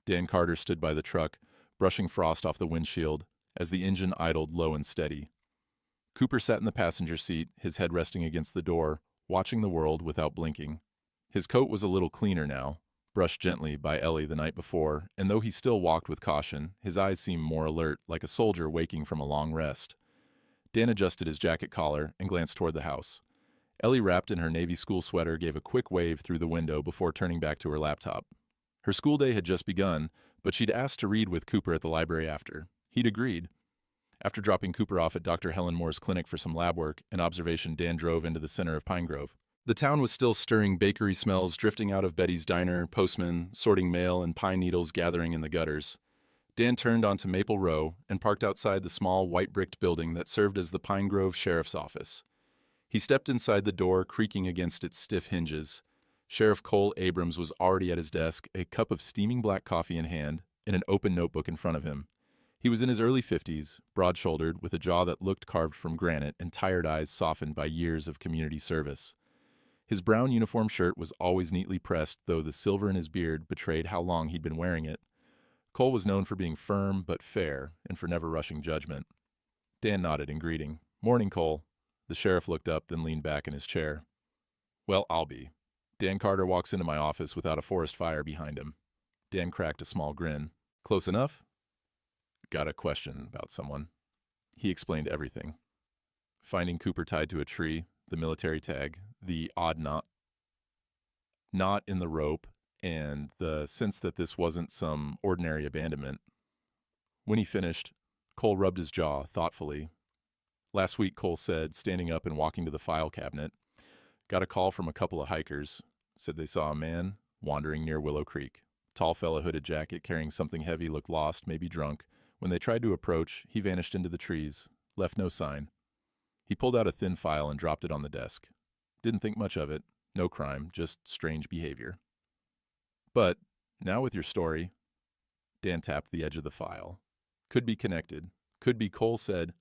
Dan Carter stood by the truck, brushing frost off the windshield, as the engine idled low and steady. Cooper sat in the passenger seat, his head resting against the door, watching the world without blinking. His coat was a little cleaner now, brushed gently by Ellie the night before, and though he still walked with caution, his eyes seemed more alert, like a soldier waking from a long rest. Dan adjusted his jacket collar and glanced toward the house. Ellie, wrapped in her navy school sweater, gave a quick wave through the window before turning back to her laptop. Her school day had just begun, but she'd asked to read with Cooper at the library after. He'd agreed. After dropping Cooper off at Dr. Helen Moore's clinic for some lab work and observation, Dan drove into the center of Pine Grove. The town was still stirring bakery smells drifting out of Betty's diner, postmen sorting mail, and pine needles gathering in the gutters. Dan turned onto Maple Row and parked outside the small white-bricked building that served as the Pine Grove Sheriff's Office. He stepped inside the door, creaking against its stiff hinges. Sheriff Cole Abrams was already at his desk, a cup of steaming black coffee in hand, and an open notebook in front of him. He was in his early 50s, broad-shouldered, with a jaw that looked carved from granite and tired eyes softened by years of community service. His brown uniform shirt was always neatly pressed, though the silver in his beard betrayed how long he'd been wearing it. Cole was known for being firm but fair, and for never rushing judgment. Dan nodded in greeting. "Morning, Cole." The sheriff looked up, then leaned back in his chair. "Well, I'll be." Dan Carter walks into my office without a forest fire behind him. Dan cracked a small grin. "Close enough?" "Got a question about someone." He explained everything. Finding Cooper tied to a tree, the military tag, the odd knot in the rope, and the sense that this wasn't some ordinary abandonment. When he finished, Cole rubbed his jaw thoughtfully. "Last week," Cole said, standing up and walking to the file cabinet, "got a call from a couple of hikers. Said they saw a man wandering near Willow Creek. Tall fella, hooded jacket, carrying something heavy, looked lost, maybe drunk. When they tried to approach, he vanished into the trees, left no sign." He pulled out a thin file and dropped it on the desk. "Didn't think much of it. No crime, just strange behavior. But, now with your story," Dan tapped the edge of the file. "Could be connected. Could be," Cole said.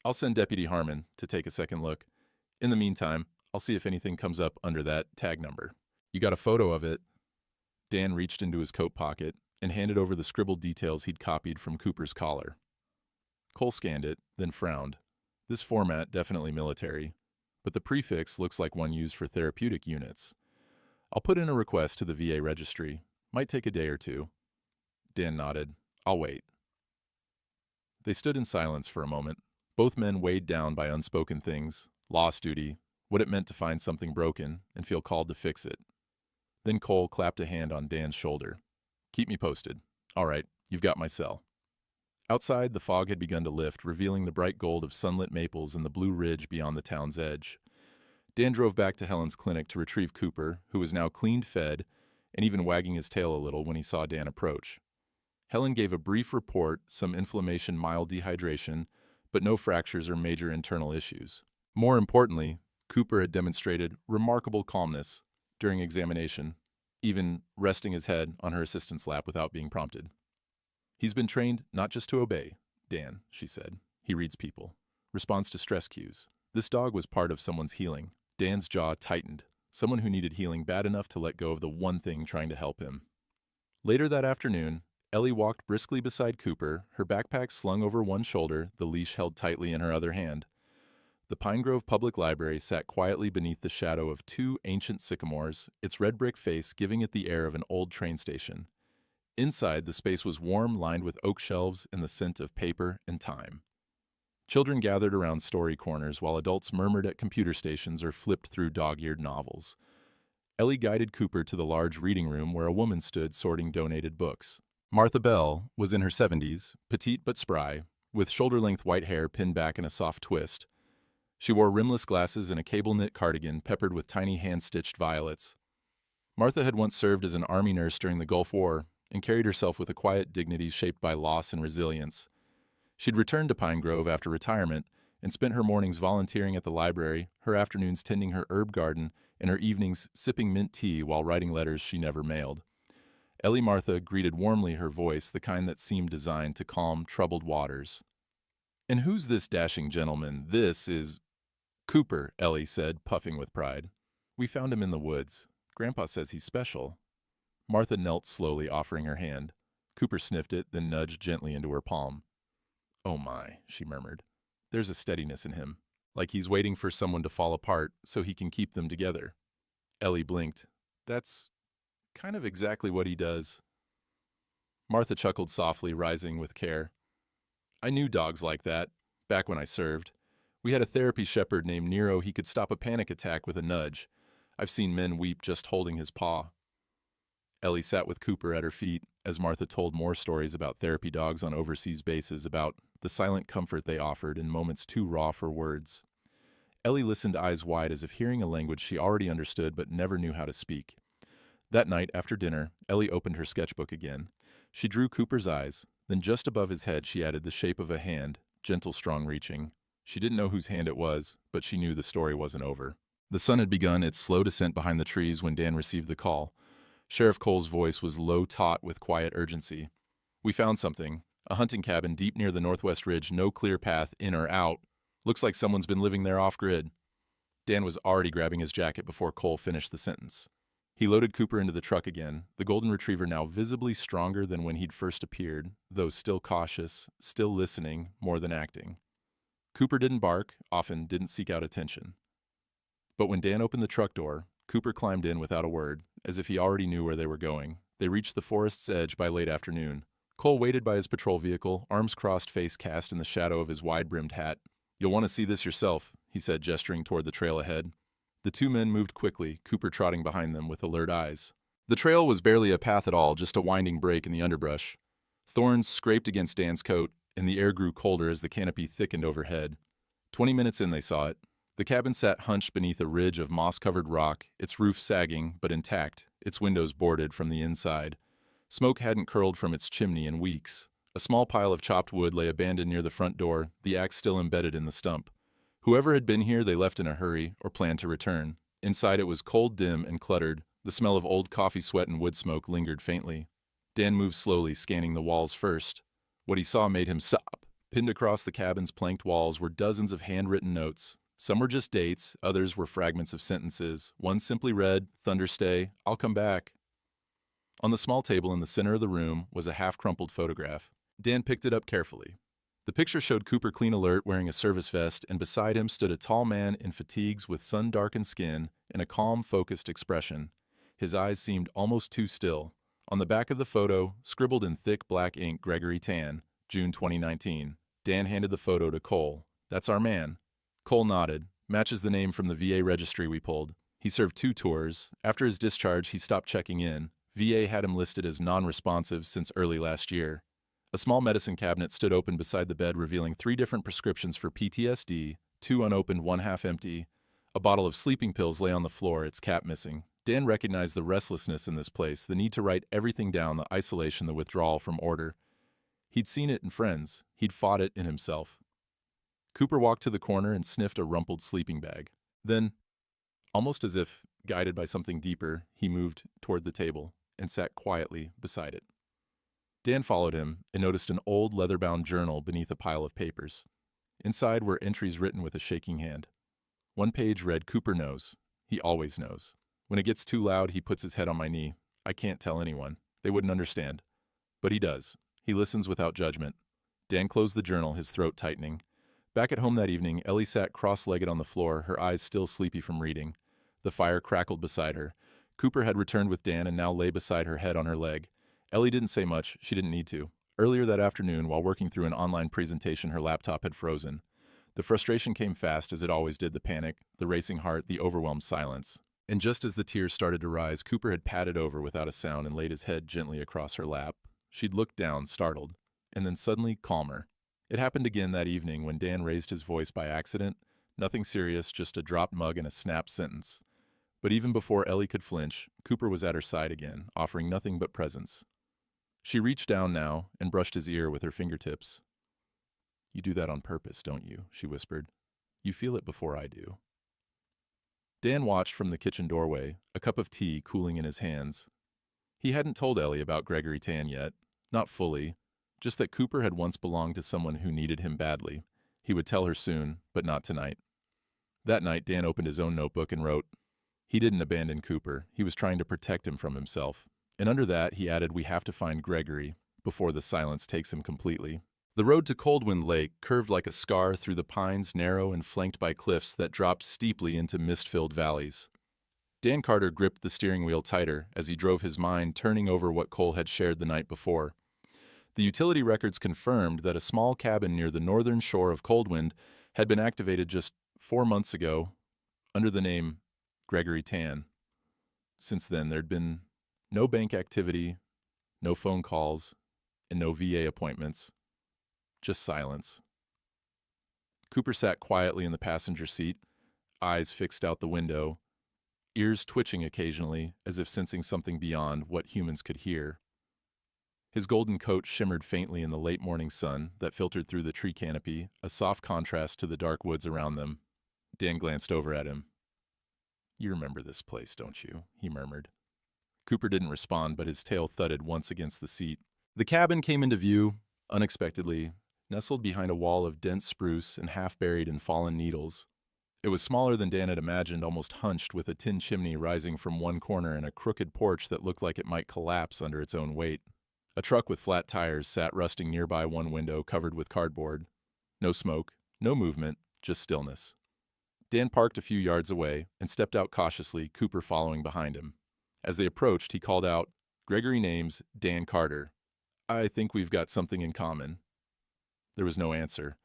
"I'll send Deputy Harmon to take a second look. In the meantime, I'll see if anything comes up under that tag number. You got a photo of it?" Dan reached into his coat pocket and handed over the scribbled details he'd copied from Cooper's collar. Cole scanned it, then frowned. This format, definitely military, but the prefix looks like one used for therapeutic units. "I'll put in a request to the VA registry. Might take a day or two." Dan nodded. "I'll wait." They stood in silence for a moment, both men weighed down by unspoken things, loss duty, what it meant to find something broken and feel called to fix it. Then Cole clapped a hand on Dan's shoulder. "Keep me posted. All right, you've got my cell." Outside, the fog had begun to lift, revealing the bright gold of sunlit maples and the blue ridge beyond the town's edge. Dan drove back to Helen's clinic to retrieve Cooper, who was now clean fed and even wagging his tail a little when he saw Dan approach. Helen gave a brief report, some inflammation, mild dehydration, but no fractures or major internal issues. More importantly, Cooper had demonstrated remarkable calmness during examination, even resting his head on her assistant's lap without being prompted. "He's been trained not just to obey, Dan," she said. "He reads people, responds to stress cues. This dog was part of someone's healing." Dan's jaw tightened, someone who needed healing bad enough to let go of the one thing trying to help him. Later that afternoon, Ellie walked briskly beside Cooper, her backpack slung over one shoulder, the leash held tightly in her other hand. The Pine Grove Public Library sat quietly beneath the shadow of two ancient sycamores, its red brick face giving it the air of an old train station. Inside, the space was warm, lined with oak shelves and the scent of paper and time. Children gathered around story corners while adults murmured at computer stations or flipped through dog-eared novels. Ellie guided Cooper to the large reading room where a woman stood sorting donated books. Martha Bell was in her 70s, petite but spry, with shoulder-length white hair pinned back in a soft twist. She wore rimless glasses and a cable-knit cardigan peppered with tiny hand-stitched violets. Martha had once served as an army nurse during the Gulf War and carried herself with a quiet dignity shaped by loss and resilience. She'd returned to Pine Grove after retirement and spent her mornings volunteering at the library, her afternoons tending her herb garden, and her evenings sipping mint tea while writing letters she never mailed. Ellie Martha greeted warmly, her voice the kind that seemed designed to calm troubled waters. "And who's this dashing gentleman? This is—" "Cooper," Ellie said, puffing with pride. "We found him in the woods. Grandpa says he's special." Martha knelt slowly, offering her hand. Cooper sniffed it, then nudged gently into her palm. "Oh my," she murmured. "There's a steadiness in him, like he's waiting for someone to fall apart so he can keep them together." Ellie blinked. "That's kind of exactly what he does." Martha chuckled softly, rising with care. "I knew dogs like that, back when I served. We had a therapy shepherd named Nero. He could stop a panic attack with a nudge. I've seen men weep just holding his paw." Ellie sat with Cooper at her feet as Martha told more stories about therapy dogs on overseas bases, about the silent comfort they offered in moments too raw for words. Ellie listened, eyes wide, as if hearing a language she already understood but never knew how to speak. That night, after dinner, Ellie opened her sketchbook again. She drew Cooper's eyes, then just above his head she added the shape of a hand, gentle, strong reaching. She didn't know whose hand it was, but she knew the story wasn't over. The sun had begun its slow descent behind the trees when Dan received the call. Sheriff Cole's voice was low, taut with quiet urgency. "We found something. A hunting cabin deep near the northwest ridge, no clear path in or out. Looks like someone's been living there off-grid." Dan was already grabbing his jacket before Cole finished the sentence. He loaded Cooper into the truck again, the golden retriever now visibly stronger than when he'd first appeared, though still cautious, still listening, more than acting. Cooper didn't bark, often didn't seek out attention. But when Dan opened the truck door, Cooper climbed in without a word, as if he already knew where they were going. They reached the forest's edge by late afternoon. Cole waited by his patrol vehicle, arms crossed, face cast in the shadow of his wide-brimmed hat. "You'll want to see this yourself," he said, gesturing toward the trail ahead. The two men moved quickly, Cooper trotting behind them with alert eyes. The trail was barely a path at all, just a winding break in the underbrush. Thorns scraped against Dan's coat, and the air grew colder as the canopy thickened overhead. 20 minutes in, they saw it. The cabin sat hunched beneath a ridge of moss-covered rock, its roof sagging, but intact, its windows boarded from the inside. Smoke hadn't curled from its chimney in weeks. A small pile of chopped wood lay abandoned near the front door, the axe still embedded in the stump. Whoever had been here, they left in a hurry, or planned to return. Inside it was cold, dim, and cluttered. The smell of old coffee sweat and wood smoke lingered faintly. Dan moved slowly, scanning the walls first. What he saw made him stop. Pinned across the cabin's planked walls were dozens of handwritten notes. Some were just dates, others were fragments of sentences. One simply read, "Thunderstay, I'll come back." On the small table in the center of the room was a half-crumpled photograph. Dan picked it up carefully. The picture showed Cooper clean alert, wearing a service vest, and beside him stood a tall man in fatigues with sun-darkened skin and a calm, focused expression. His eyes seemed almost too still. On the back of the photo, scribbled in thick black ink, "Gregory Tan, June 2019. Dan handed the photo to Cole. "That's our man." Cole nodded. "Matches the name from the VA registry we pulled. He served 2 tours. After his discharge, he stopped checking in. VA had him listed as non-responsive since early last year." A small medicine cabinet stood open beside the bed, revealing 3 different prescriptions for PTSD, 2 unopened, 1 half empty. A bottle of sleeping pills lay on the floor, its cap missing. Dan recognized the restlessness in this place, the need to write everything down, the isolation, the withdrawal from order. He'd seen it in friends. He'd fought it in himself. Cooper walked to the corner and sniffed a rumpled sleeping bag. Then, almost as if guided by something deeper, he moved toward the table and sat quietly beside it. Dan followed him and noticed an old leather-bound journal beneath a pile of papers. Inside were entries written with a shaking hand. One page read, "Cooper knows. He always knows. When it gets too loud, he puts his head on my knee. I can't tell anyone. They wouldn't understand. But he does. He listens without judgment." Dan closed the journal, his throat tightening. Back at home that evening, Ellie sat cross-legged on the floor, her eyes still sleepy from reading. The fire crackled beside her. Cooper had returned with Dan and now lay beside her, head on her leg. Ellie didn't say much. She didn't need to. Earlier that afternoon, while working through an online presentation, her laptop had frozen. The frustration came fast, as it always did, the panic, the racing heart, the overwhelmed silence. And just as the tears started to rise, Cooper had padded over without a sound and laid his head gently across her lap. She'd looked down, startled, and then suddenly calmer. It happened again that evening when Dan raised his voice by accident. Nothing serious, just a dropped mug and a snapped sentence. But even before Ellie could flinch, Cooper was at her side again, offering nothing but presence. She reached down now and brushed his ear with her fingertips. "You do that on purpose, don't you?" she whispered. "You feel it before I do." Dan watched from the kitchen doorway, a cup of tea cooling in his hands. He hadn't told Ellie about Gregory Tan yet, not fully, just that Cooper had once belonged to someone who needed him badly. He would tell her soon, but not tonight. That night, Dan opened his own notebook and wrote, "He didn't abandon Cooper. He was trying to protect him from himself." And under that, he added, "We have to find Gregory before the silence takes him completely." The road to Coldwind Lake curved like a scar through the pines, narrow and flanked by cliffs that dropped steeply into mist-filled valleys. Dan Carter gripped the steering wheel tighter as he drove, his mind turning over what Cole had shared the night before. The utility records confirmed that a small cabin near the northern shore of Coldwind had been activated just 4 months ago under the name Gregory Tan. Since then, there'd been no bank activity, no phone calls, and no VA appointments. Just silence. Cooper sat quietly in the passenger seat, eyes fixed out the window, ears twitching occasionally as if sensing something beyond what humans could hear. His golden coat shimmered faintly in the late morning sun that filtered through the tree canopy, a soft contrast to the dark woods around them. Dan glanced over at him. "You remember this place, don't you?" he murmured. Cooper didn't respond, but his tail thudded once against the seat. The cabin came into view, unexpectedly, nestled behind a wall of dense spruce and half buried in fallen needles. It was smaller than Dan had imagined, almost hunched, with a tin chimney rising from one corner and a crooked porch that looked like it might collapse under its own weight. A truck with flat tires sat rusting nearby one window, covered with cardboard. No smoke, no movement, just stillness. Dan parked a few yards away and stepped out cautiously, Cooper following behind him. As they approached, he called out, "Gregory name's Dan Carter. I think we've got something in common." There was no answer,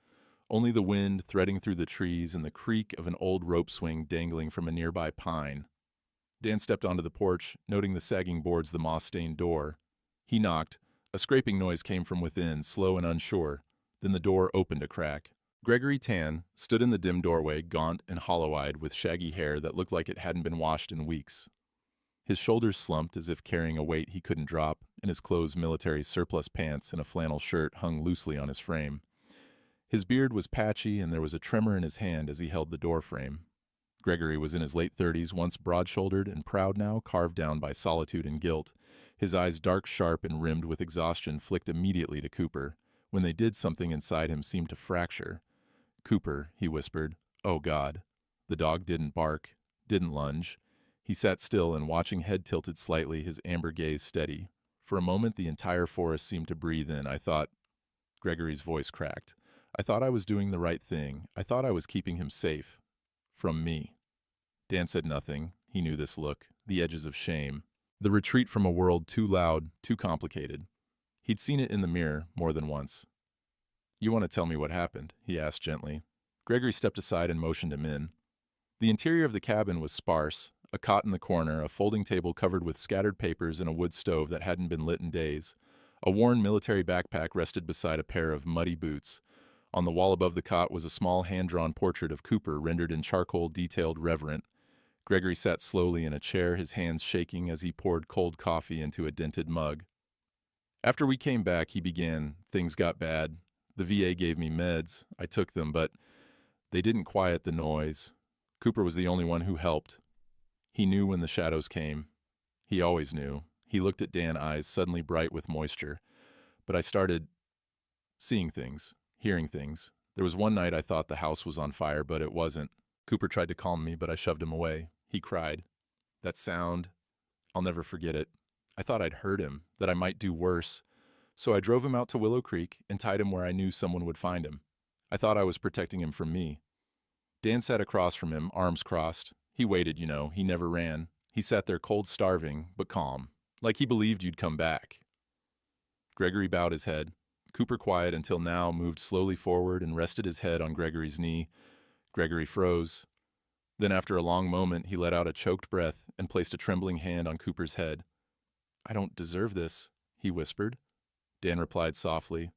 only the wind threading through the trees and the creak of an old rope swing dangling from a nearby pine. Dan stepped onto the porch, noting the sagging boards, the moss-stained door. He knocked. A scraping noise came from within, slow and unsure. Then the door opened a crack. Gregory Tan stood in the dim doorway, gaunt and hollow-eyed, with shaggy hair that looked like it hadn't been washed in weeks. His shoulders slumped as if carrying a weight he couldn't drop, and his clothes, military surplus pants and a flannel shirt, hung loosely on his frame. His beard was patchy, and there was a tremor in his hand as he held the door frame. Gregory was in his late 30s, once broad-shouldered and proud, now carved down by solitude and guilt. His eyes, dark, sharp, and rimmed with exhaustion, flicked immediately to Cooper. When they did, something inside him seemed to fracture. "Cooper," he whispered. "Oh, God." The dog didn't bark, didn't lunge. He sat still and, watching, head tilted slightly, his amber gaze steady. For a moment, the entire forest seemed to breathe in. "I thought—" Gregory's voice cracked. "I thought I was doing the right thing. I thought I was keeping him safe. From me." Dan said nothing. He knew this look, the edges of shame, the retreat from a world too loud, too complicated. He'd seen it in the mirror more than once. "You want to tell me what happened?" he asked gently. Gregory stepped aside and motioned him in. The interior of the cabin was sparse, a cot in the corner, a folding table covered with scattered papers, and a wood stove that hadn't been lit in days. A worn military backpack rested beside a pair of muddy boots. On the wall above the cot was a small hand-drawn portrait of Cooper, rendered in charcoal, detailed, reverent. Gregory sat slowly in a chair, his hands shaking as he poured cold coffee into a dented mug. "After we came back," he began, "things got bad. The VA gave me meds. I took them, but they didn't quiet the noise. Cooper was the only one who helped. He knew when the shadows came. He always knew." He looked at Dan, eyes suddenly bright with moisture. "But I started seeing things, hearing things. There was one night I thought the house was on fire, but it wasn't. Cooper tried to calm me, but I shoved him away. He cried. That sound, I'll never forget it. I thought I'd hurt him, that I might do worse. So I drove him out to Willow Creek and tied him where I knew someone would find him. I thought I was protecting him from me. Dan sat across from him, arms crossed. He waited, he never ran. He sat there cold starving, but calm, like he believed you'd come back. Gregory bowed his head. Cooper, quiet until now, moved slowly forward and rested his head on Gregory's knee. Gregory froze. Then after a long moment, he let out a choked breath and placed a trembling hand on Cooper's head. "I don't deserve this," he whispered. Dan replied softly,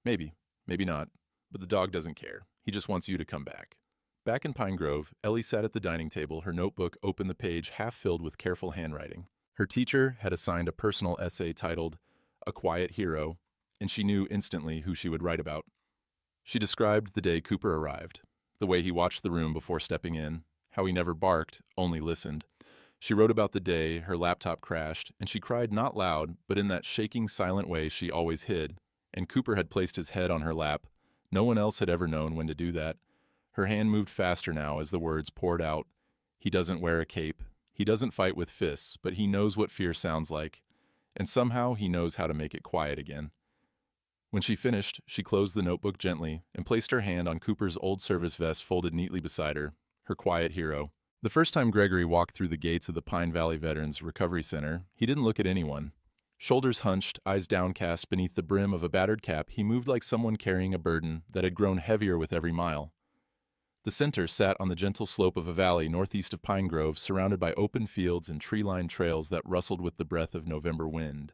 maybe not, but the dog doesn't care. He just wants you to come back." Back in Pine Grove, Ellie sat at the dining table, her notebook open, the page half filled with careful handwriting. Her teacher had assigned a personal essay titled "A Quiet Hero," and she knew instantly who she would write about. She described the day Cooper arrived, the way he watched the room before stepping in, how he never barked, only listened. She wrote about the day her laptop crashed, and she cried not loud, but in that shaking, silent way she always hid, and Cooper had placed his head on her lap. No one else had ever known when to do that. Her hand moved faster now as the words poured out. He doesn't wear a cape. He doesn't fight with fists, but he knows what fear sounds like. And somehow he knows how to make it quiet again. When she finished, she closed the notebook gently and placed her hand on Cooper's old service vest folded neatly beside her, her quiet hero. The first time Gregory walked through the gates of the Pine Valley Veterans Recovery Center, he didn't look at anyone. Shoulders hunched, eyes downcast beneath the brim of a battered cap, he moved like someone carrying a burden that had grown heavier with every mile. The center sat on the gentle slope of a valley northeast of Pine Grove, surrounded by open fields and tree-lined trails that rustled with the breath of November wind.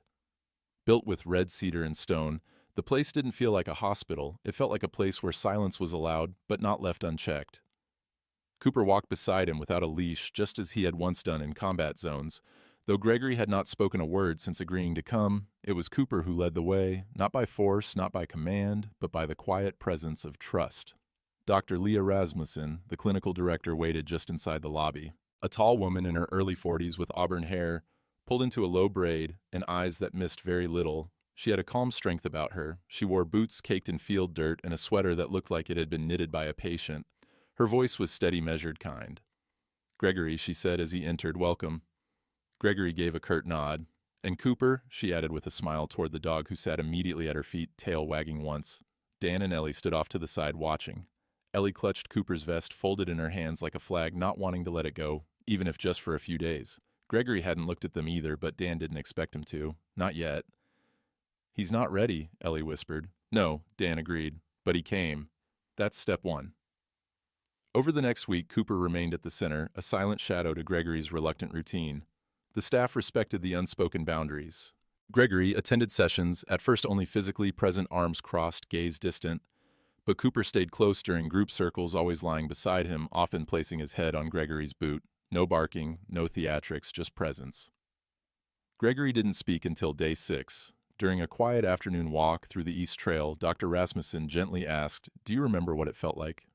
Built with red cedar and stone, the place didn't feel like a hospital. It felt like a place where silence was allowed, but not left unchecked. Cooper walked beside him without a leash, just as he had once done in combat zones. Though Gregory had not spoken a word since agreeing to come, it was Cooper who led the way, not by force, not by command, but by the quiet presence of trust. Dr. Leah Rasmussen, the clinical director, waited just inside the lobby. A tall woman in her early 40s with auburn hair, pulled into a low braid, and eyes that missed very little. She had a calm strength about her. She wore boots caked in field dirt and a sweater that looked like it had been knitted by a patient. Her voice was steady, measured, kind. "Gregory," she said as he entered, "welcome." Gregory gave a curt nod. "And Cooper," she added with a smile toward the dog who sat immediately at her feet, tail wagging once. Dan and Ellie stood off to the side watching. Ellie clutched Cooper's vest, folded in her hands like a flag, not wanting to let it go, even if just for a few days. Gregory hadn't looked at them either, but Dan didn't expect him to. Not yet. "He's not ready," Ellie whispered. "No," Dan agreed, "but he came. That's step one." Over the next week, Cooper remained at the center, a silent shadow to Gregory's reluctant routine. The staff respected the unspoken boundaries. Gregory attended sessions, at first only physically present, arms crossed, gaze distant. But Cooper stayed close during group circles, always lying beside him, often placing his head on Gregory's boot. No barking, no theatrics, just presence. Gregory didn't speak until day 6. During a quiet afternoon walk through the East Trail, Dr. Rasmussen gently asked, "Do you remember what it felt like?"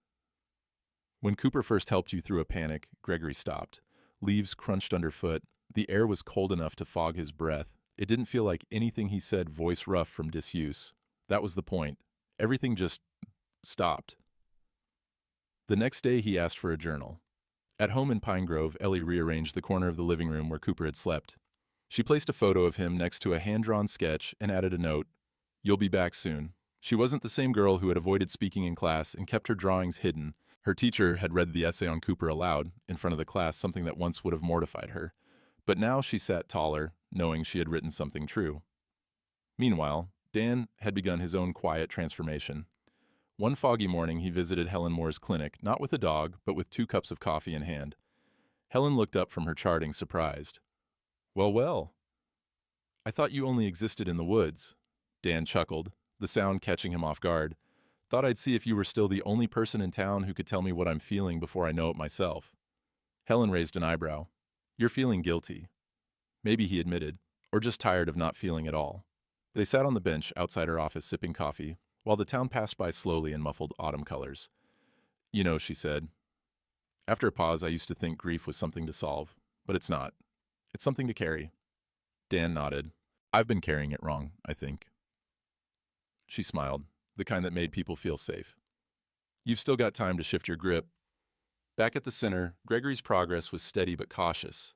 When Cooper first helped you through a panic, Gregory stopped. Leaves crunched underfoot. The air was cold enough to fog his breath. It didn't feel like anything he said, voice rough from disuse. That was the point. Everything just stopped. The next day, he asked for a journal. At home in Pine Grove, Ellie rearranged the corner of the living room where Cooper had slept. She placed a photo of him next to a hand-drawn sketch and added a note, "You'll be back soon." She wasn't the same girl who had avoided speaking in class and kept her drawings hidden. Her teacher had read the essay on Cooper aloud, in front of the class, something that once would have mortified her. But now she sat taller, knowing she had written something true. Meanwhile, Dan had begun his own quiet transformation. One foggy morning, he visited Helen Moore's clinic, not with a dog, but with 2 cups of coffee in hand. Helen looked up from her charting, surprised. "Well, well. I thought you only existed in the woods." Dan chuckled, the sound catching him off guard. "Thought I'd see if you were still the only person in town who could tell me what I'm feeling before I know it myself." Helen raised an eyebrow. "You're feeling guilty." Maybe, he admitted, or just tired of not feeling at all. They sat on the bench outside her office sipping coffee, while the town passed by slowly in muffled autumn colors. "You know," she said, "after a pause, I used to think grief was something to solve, but it's not. It's something to carry." Dan nodded. "I've been carrying it wrong, I think." She smiled, the kind that made people feel safe. "You've still got time to shift your grip." Back at the center, Gregory's progress was steady but cautious.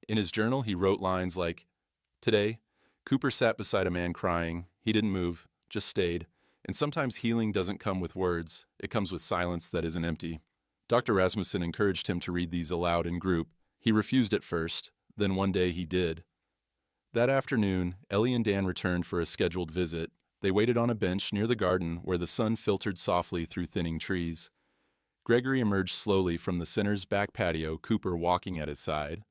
In his journal, he wrote lines like, "Today, Cooper sat beside a man crying. He didn't move, just stayed. And sometimes healing doesn't come with words, it comes with silence that isn't empty. Dr. Rasmussen encouraged him to read these aloud in group. He refused at first, then one day he did. That afternoon, Ellie and Dan returned for a scheduled visit. They waited on a bench near the garden where the sun filtered softly through thinning trees. Gregory emerged slowly from the center's back patio, Cooper walking at his side.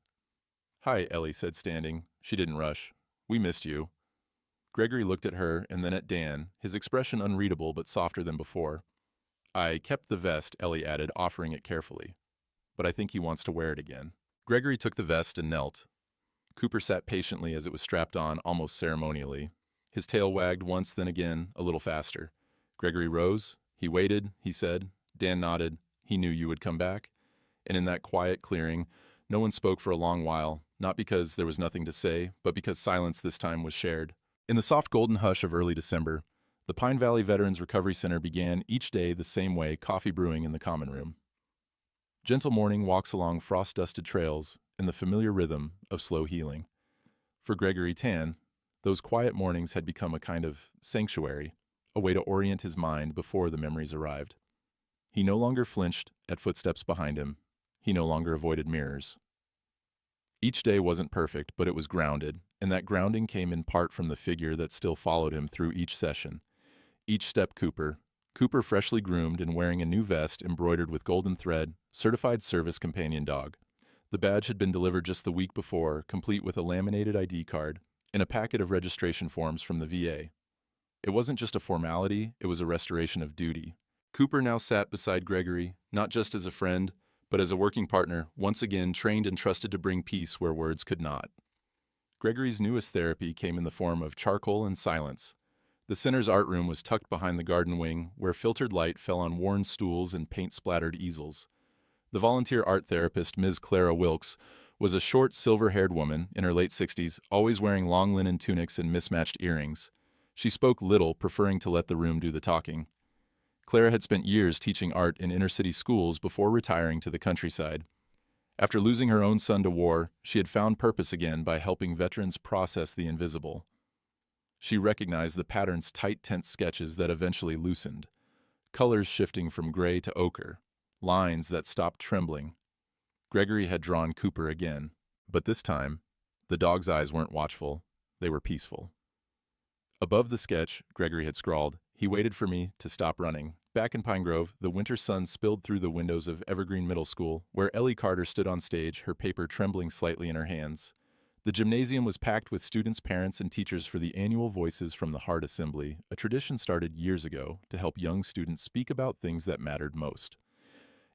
"Hi," Ellie said, standing. She didn't rush. "We missed you." Gregory looked at her and then at Dan, his expression unreadable but softer than before. "I kept the vest," Ellie added, offering it carefully. "But I think he wants to wear it again." Gregory took the vest and knelt. Cooper sat patiently as it was strapped on, almost ceremonially. His tail wagged once, then again, a little faster. Gregory rose. He waited, he said. Dan nodded. "He knew you would come back." And in that quiet clearing, no one spoke for a long while, not because there was nothing to say, but because silence this time was shared. In the soft golden hush of early December, the Pine Valley Veterans Recovery Center began each day the same way, coffee brewing in the common room. Gentle morning walks along frost-dusted trails in the familiar rhythm of slow healing. For Gregory Tan, those quiet mornings had become a kind of sanctuary, a way to orient his mind before the memories arrived. He no longer flinched at footsteps behind him. He no longer avoided mirrors. Each day wasn't perfect, but it was grounded, and that grounding came in part from the figure that still followed him through each session. Each step Cooper freshly groomed and wearing a new vest embroidered with golden thread, certified service companion dog. The badge had been delivered just the week before, complete with a laminated ID card and a packet of registration forms from the VA. It wasn't just a formality, it was a restoration of duty. Cooper now sat beside Gregory, not just as a friend, but as a working partner, once again trained and trusted to bring peace where words could not. Gregory's newest therapy came in the form of charcoal and silence. The center's art room was tucked behind the garden wing, where filtered light fell on worn stools and paint-splattered easels. The volunteer art therapist, Ms. Clara Wilkes, was a short, silver-haired woman in her late 60s, always wearing long linen tunics and mismatched earrings. She spoke little, preferring to let the room do the talking. Clara had spent years teaching art in inner-city schools before retiring to the countryside. After losing her own son to war, she had found purpose again by helping veterans process the invisible. She recognized the pattern's tight, tense sketches that eventually loosened, colors shifting from gray to ochre, lines that stopped trembling. Gregory had drawn Cooper again, but this time, the dog's eyes weren't watchful, they were peaceful. Above the sketch, Gregory had scrawled, "He waited for me to stop running." Back in Pine Grove, the winter sun spilled through the windows of Evergreen Middle School, where Ellie Carter stood on stage, her paper trembling slightly in her hands. The gymnasium was packed with students, parents, and teachers for the annual Voices from the Heart Assembly, a tradition started years ago to help young students speak about things that mattered most.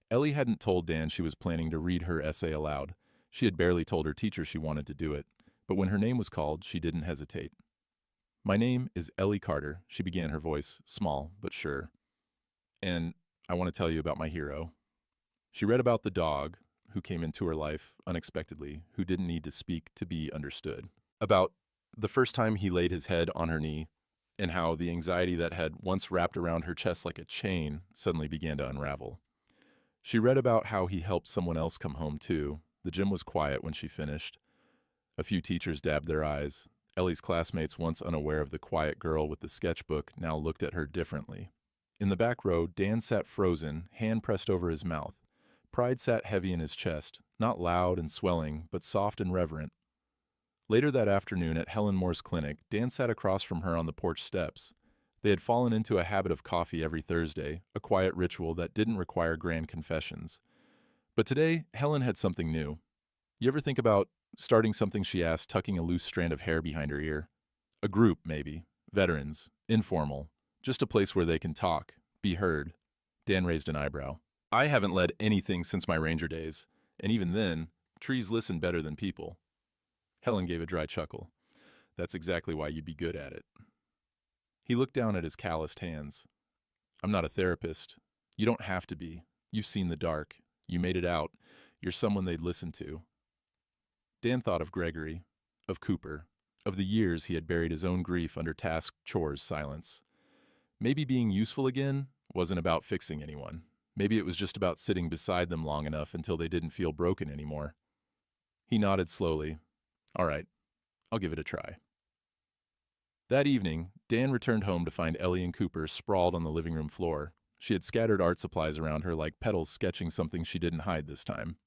Ellie hadn't told Dan she was planning to read her essay aloud. She had barely told her teacher she wanted to do it, but when her name was called, she didn't hesitate. "My name is Ellie Carter," she began, her voice small but sure. "And I want to tell you about my hero." She read about the dog who came into her life unexpectedly, who didn't need to speak to be understood. About the first time he laid his head on her knee, and how the anxiety that had once wrapped around her chest like a chain suddenly began to unravel. She read about how he helped someone else come home too. The gym was quiet when she finished. A few teachers dabbed their eyes. Ellie's classmates, once unaware of the quiet girl with the sketchbook, now looked at her differently. In the back row, Dan sat frozen, hand pressed over his mouth. Pride sat heavy in his chest, not loud and swelling, but soft and reverent. Later that afternoon at Helen Moore's clinic, Dan sat across from her on the porch steps. They had fallen into a habit of coffee every Thursday, a quiet ritual that didn't require grand confessions. But today, Helen had something new. "You ever think about starting something?" she asked, tucking a loose strand of hair behind her ear. "A group, maybe. Veterans. Informal. Just a place where they can talk. Be heard." Dan raised an eyebrow. "I haven't led anything since my ranger days. And even then, trees listen better than people." Helen gave a dry chuckle. "That's exactly why you'd be good at it." He looked down at his calloused hands. "I'm not a therapist. You don't have to be. You've seen the dark. You made it out. You're someone they'd listen to." Dan thought of Gregory, of Cooper, of the years he had buried his own grief under task chores silence. Maybe being useful again wasn't about fixing anyone. Maybe it was just about sitting beside them long enough until they didn't feel broken anymore. He nodded slowly. "All right, I'll give it a try." That evening, Dan returned home to find Ellie and Cooper sprawled on the living room floor. She had scattered art supplies around her like petals sketching something she didn't hide this time.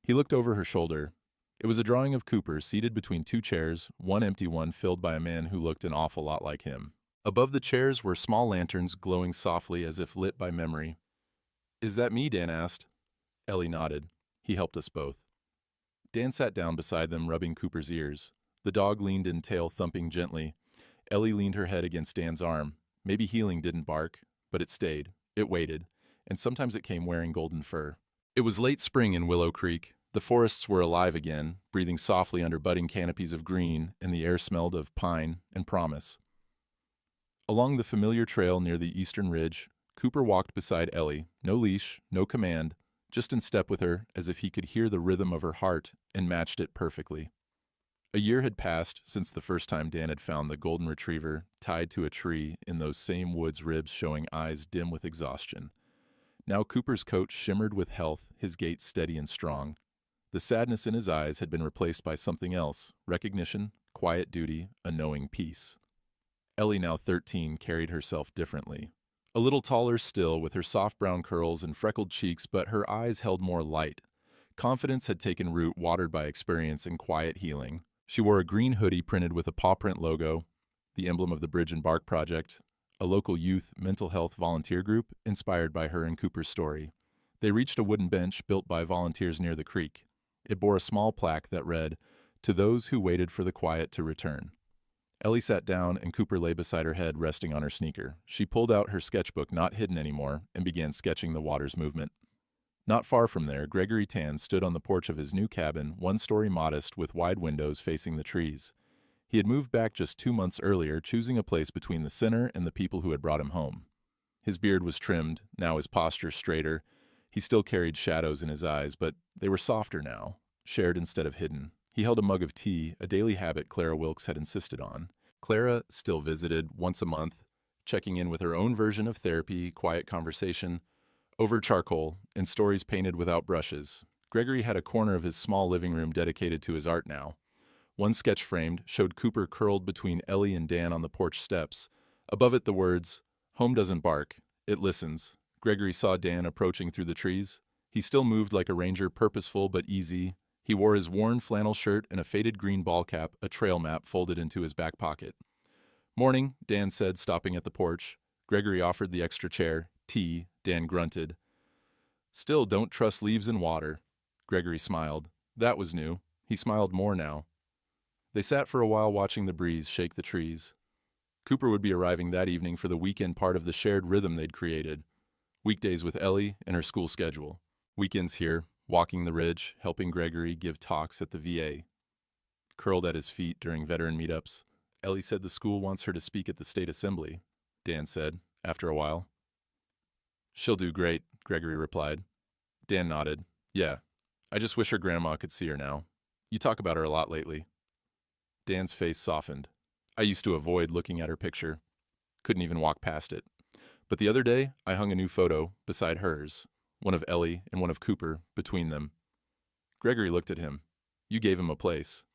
He looked over her shoulder. It was a drawing of Cooper seated between two chairs, one empty one filled by a man who looked an awful lot like him. Above the chairs were small lanterns glowing softly as if lit by memory. "Is that me?" Dan asked. Ellie nodded. He helped us both. Dan sat down beside them, rubbing Cooper's ears. The dog leaned in, tail thumping gently. Ellie leaned her head against Dan's arm. Maybe healing didn't bark, but it stayed. It waited, and sometimes it came wearing golden fur. It was late spring in Willow Creek. The forests were alive again, breathing softly under budding canopies of green, and the air smelled of pine and promise. Along the familiar trail near the eastern ridge, Cooper walked beside Ellie, no leash, no command, just in step with her as if he could hear the rhythm of her heart and matched it perfectly. A year had passed since the first time Dan had found the golden retriever tied to a tree in those same woods, ribs showing eyes dim with exhaustion. Now Cooper's coat shimmered with health, his gait steady and strong. The sadness in his eyes had been replaced by something else, recognition, quiet duty, a knowing peace. Ellie, now 13, carried herself differently. A little taller still, with her soft brown curls and freckled cheeks, but her eyes held more light. Confidence had taken root, watered by experience and quiet healing. She wore a green hoodie printed with a paw print logo, the emblem of the Bridge and Bark Project, a local youth mental health volunteer group inspired by her and Cooper's story. They reached a wooden bench built by volunteers near the creek. It bore a small plaque that read, "To those who waited for the quiet to return." Ellie sat down, and Cooper lay beside her head, resting on her sneaker. She pulled out her sketchbook, not hidden anymore, and began sketching the water's movement. Not far from there, Gregory Tan stood on the porch of his new cabin, one-story modest with wide windows facing the trees. He had moved back just 2 months earlier, choosing a place between the center and the people who had brought him home. His beard was trimmed, now his posture straighter. He still carried shadows in his eyes, but they were softer now, shared instead of hidden. He held a mug of tea, a daily habit Clara Wilkes had insisted on. Clara still visited once a month, checking in with her own version of therapy, quiet conversation, over charcoal, and stories painted without brushes. Gregory had a corner of his small living room dedicated to his art now. One sketch framed showed Cooper curled between Ellie and Dan on the porch steps. Above it the words, "Home doesn't bark, it listens." Gregory saw Dan approaching through the trees. He still moved like a ranger, purposeful but easy. He wore his worn flannel shirt and a faded green ball cap, a trail map folded into his back pocket. "Morning," Dan said, stopping at the porch. Gregory offered the extra chair. "Tea," Dan grunted. "Still don't trust leaves and water." Gregory smiled. That was new. He smiled more now. They sat for a while watching the breeze shake the trees. Cooper would be arriving that evening for the weekend part of the shared rhythm they'd created. Weekdays with Ellie and her school schedule. Weekends here, walking the ridge, helping Gregory give talks at the VA. Curled at his feet during veteran meetups. "Ellie said the school wants her to speak at the state assembly," Dan said, after a while. "She'll do great," Gregory replied. Dan nodded. "Yeah, I just wish her grandma could see her now. You talk about her a lot lately." Dan's face softened. "I used to avoid looking at her picture. Couldn't even walk past it. But the other day, I hung a new photo beside hers, one of Ellie and one of Cooper between them." Gregory looked at him. "You gave him a place."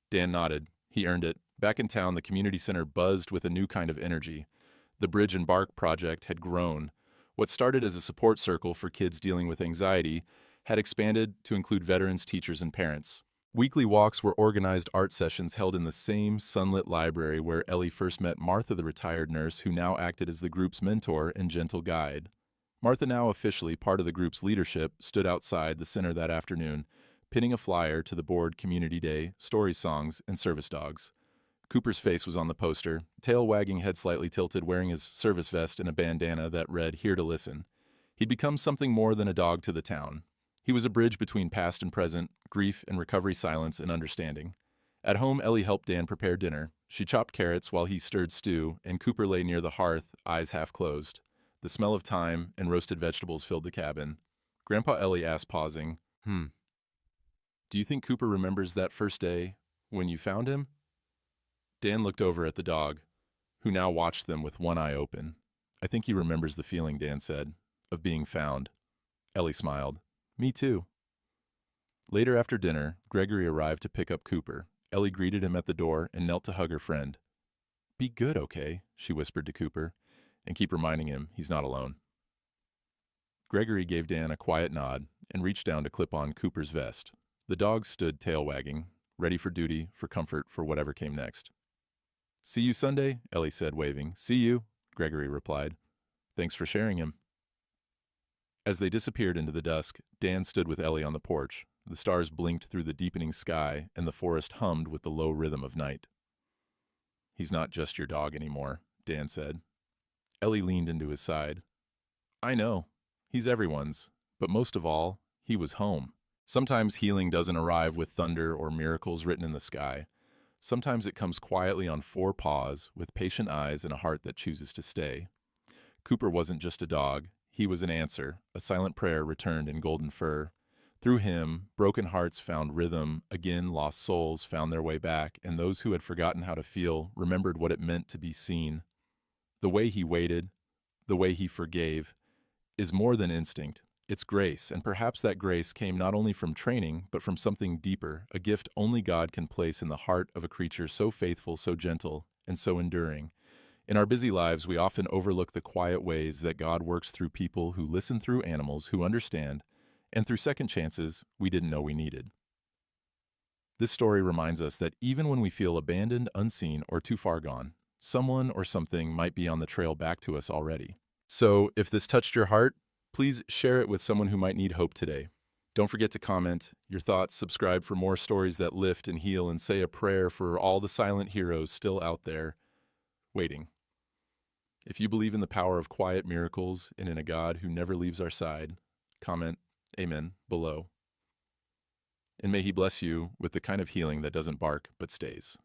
Dan nodded. He earned it. Back in town, the community center buzzed with a new kind of energy. The Bridge and Bark Project had grown. What started as a support circle for kids dealing with anxiety had expanded to include veterans, teachers, and parents. Weekly walks were organized art sessions held in the same sunlit library where Ellie first met Martha, the retired nurse who now acted as the group's mentor and gentle guide. Martha, now officially part of the group's leadership, stood outside the center that afternoon, pinning a flyer to the board Community Day, story songs, and service dogs. Cooper's face was on the poster, tail wagging, head slightly tilted, wearing his service vest and a bandana that read, "Here to listen." He'd become something more than a dog to the town. He was a bridge between past and present, grief and recovery, silence and understanding. At home, Ellie helped Dan prepare dinner. She chopped carrots while he stirred stew, and Cooper lay near the hearth, eyes half closed. The smell of thyme and roasted vegetables filled the cabin. Grandpa Ellie asked, pausing, "Do you think Cooper remembers that first day when you found him?" Dan looked over at the dog, who now watched them with one eye open. "I think he remembers the feeling," Dan said, "of being found." Ellie smiled. "Me too." Later after dinner, Gregory arrived to pick up Cooper. Ellie greeted him at the door and knelt to hug her friend. Be good, okay? She whispered to Cooper, and keep reminding him he's not alone. Gregory gave Dan a quiet nod and reached down to clip on Cooper's vest. The dog stood tail wagging, ready for duty, for comfort, for whatever came next. See you Sunday, Ellie said, waving. See you, Gregory replied. Thanks for sharing him. As they disappeared into the dusk, Dan stood with Ellie on the porch. The stars blinked through the deepening sky, and the forest hummed with the low rhythm of night. He's not just your dog anymore, Dan said. Ellie leaned into his side. I know. He's everyone's. But most of all, he was home. Sometimes healing doesn't arrive with thunder or miracles written in the sky. Sometimes it comes quietly on four paws, with patient eyes and a heart that chooses to stay. Cooper wasn't just a dog. He was an answer, a silent prayer returned in golden fur. Through him, broken hearts found rhythm, again lost souls found their way back, and those who had forgotten how to feel remembered what it meant to be seen. The way he waited, the way he forgave, is more than instinct. It's grace, and perhaps that grace came not only from training, but from something deeper, a gift only God can place in the heart of a creature so faithful, so gentle, and so enduring. In our busy lives, we often overlook the quiet ways that God works through people who listen, through animals who understand, and through second chances we didn't know we needed. This story reminds us that even when we feel abandoned, unseen, or too far gone, someone or something might be on the trail back to us already. So, if this touched your heart, please share it with someone who might need hope today. Don't forget to comment your thoughts, subscribe for more stories that lift and heal, and say a prayer for all the silent heroes still out there waiting. If you believe in the power of quiet miracles and in a God who never leaves our side, comment Amen below. And may He bless you with the kind of healing that doesn't bark but stays.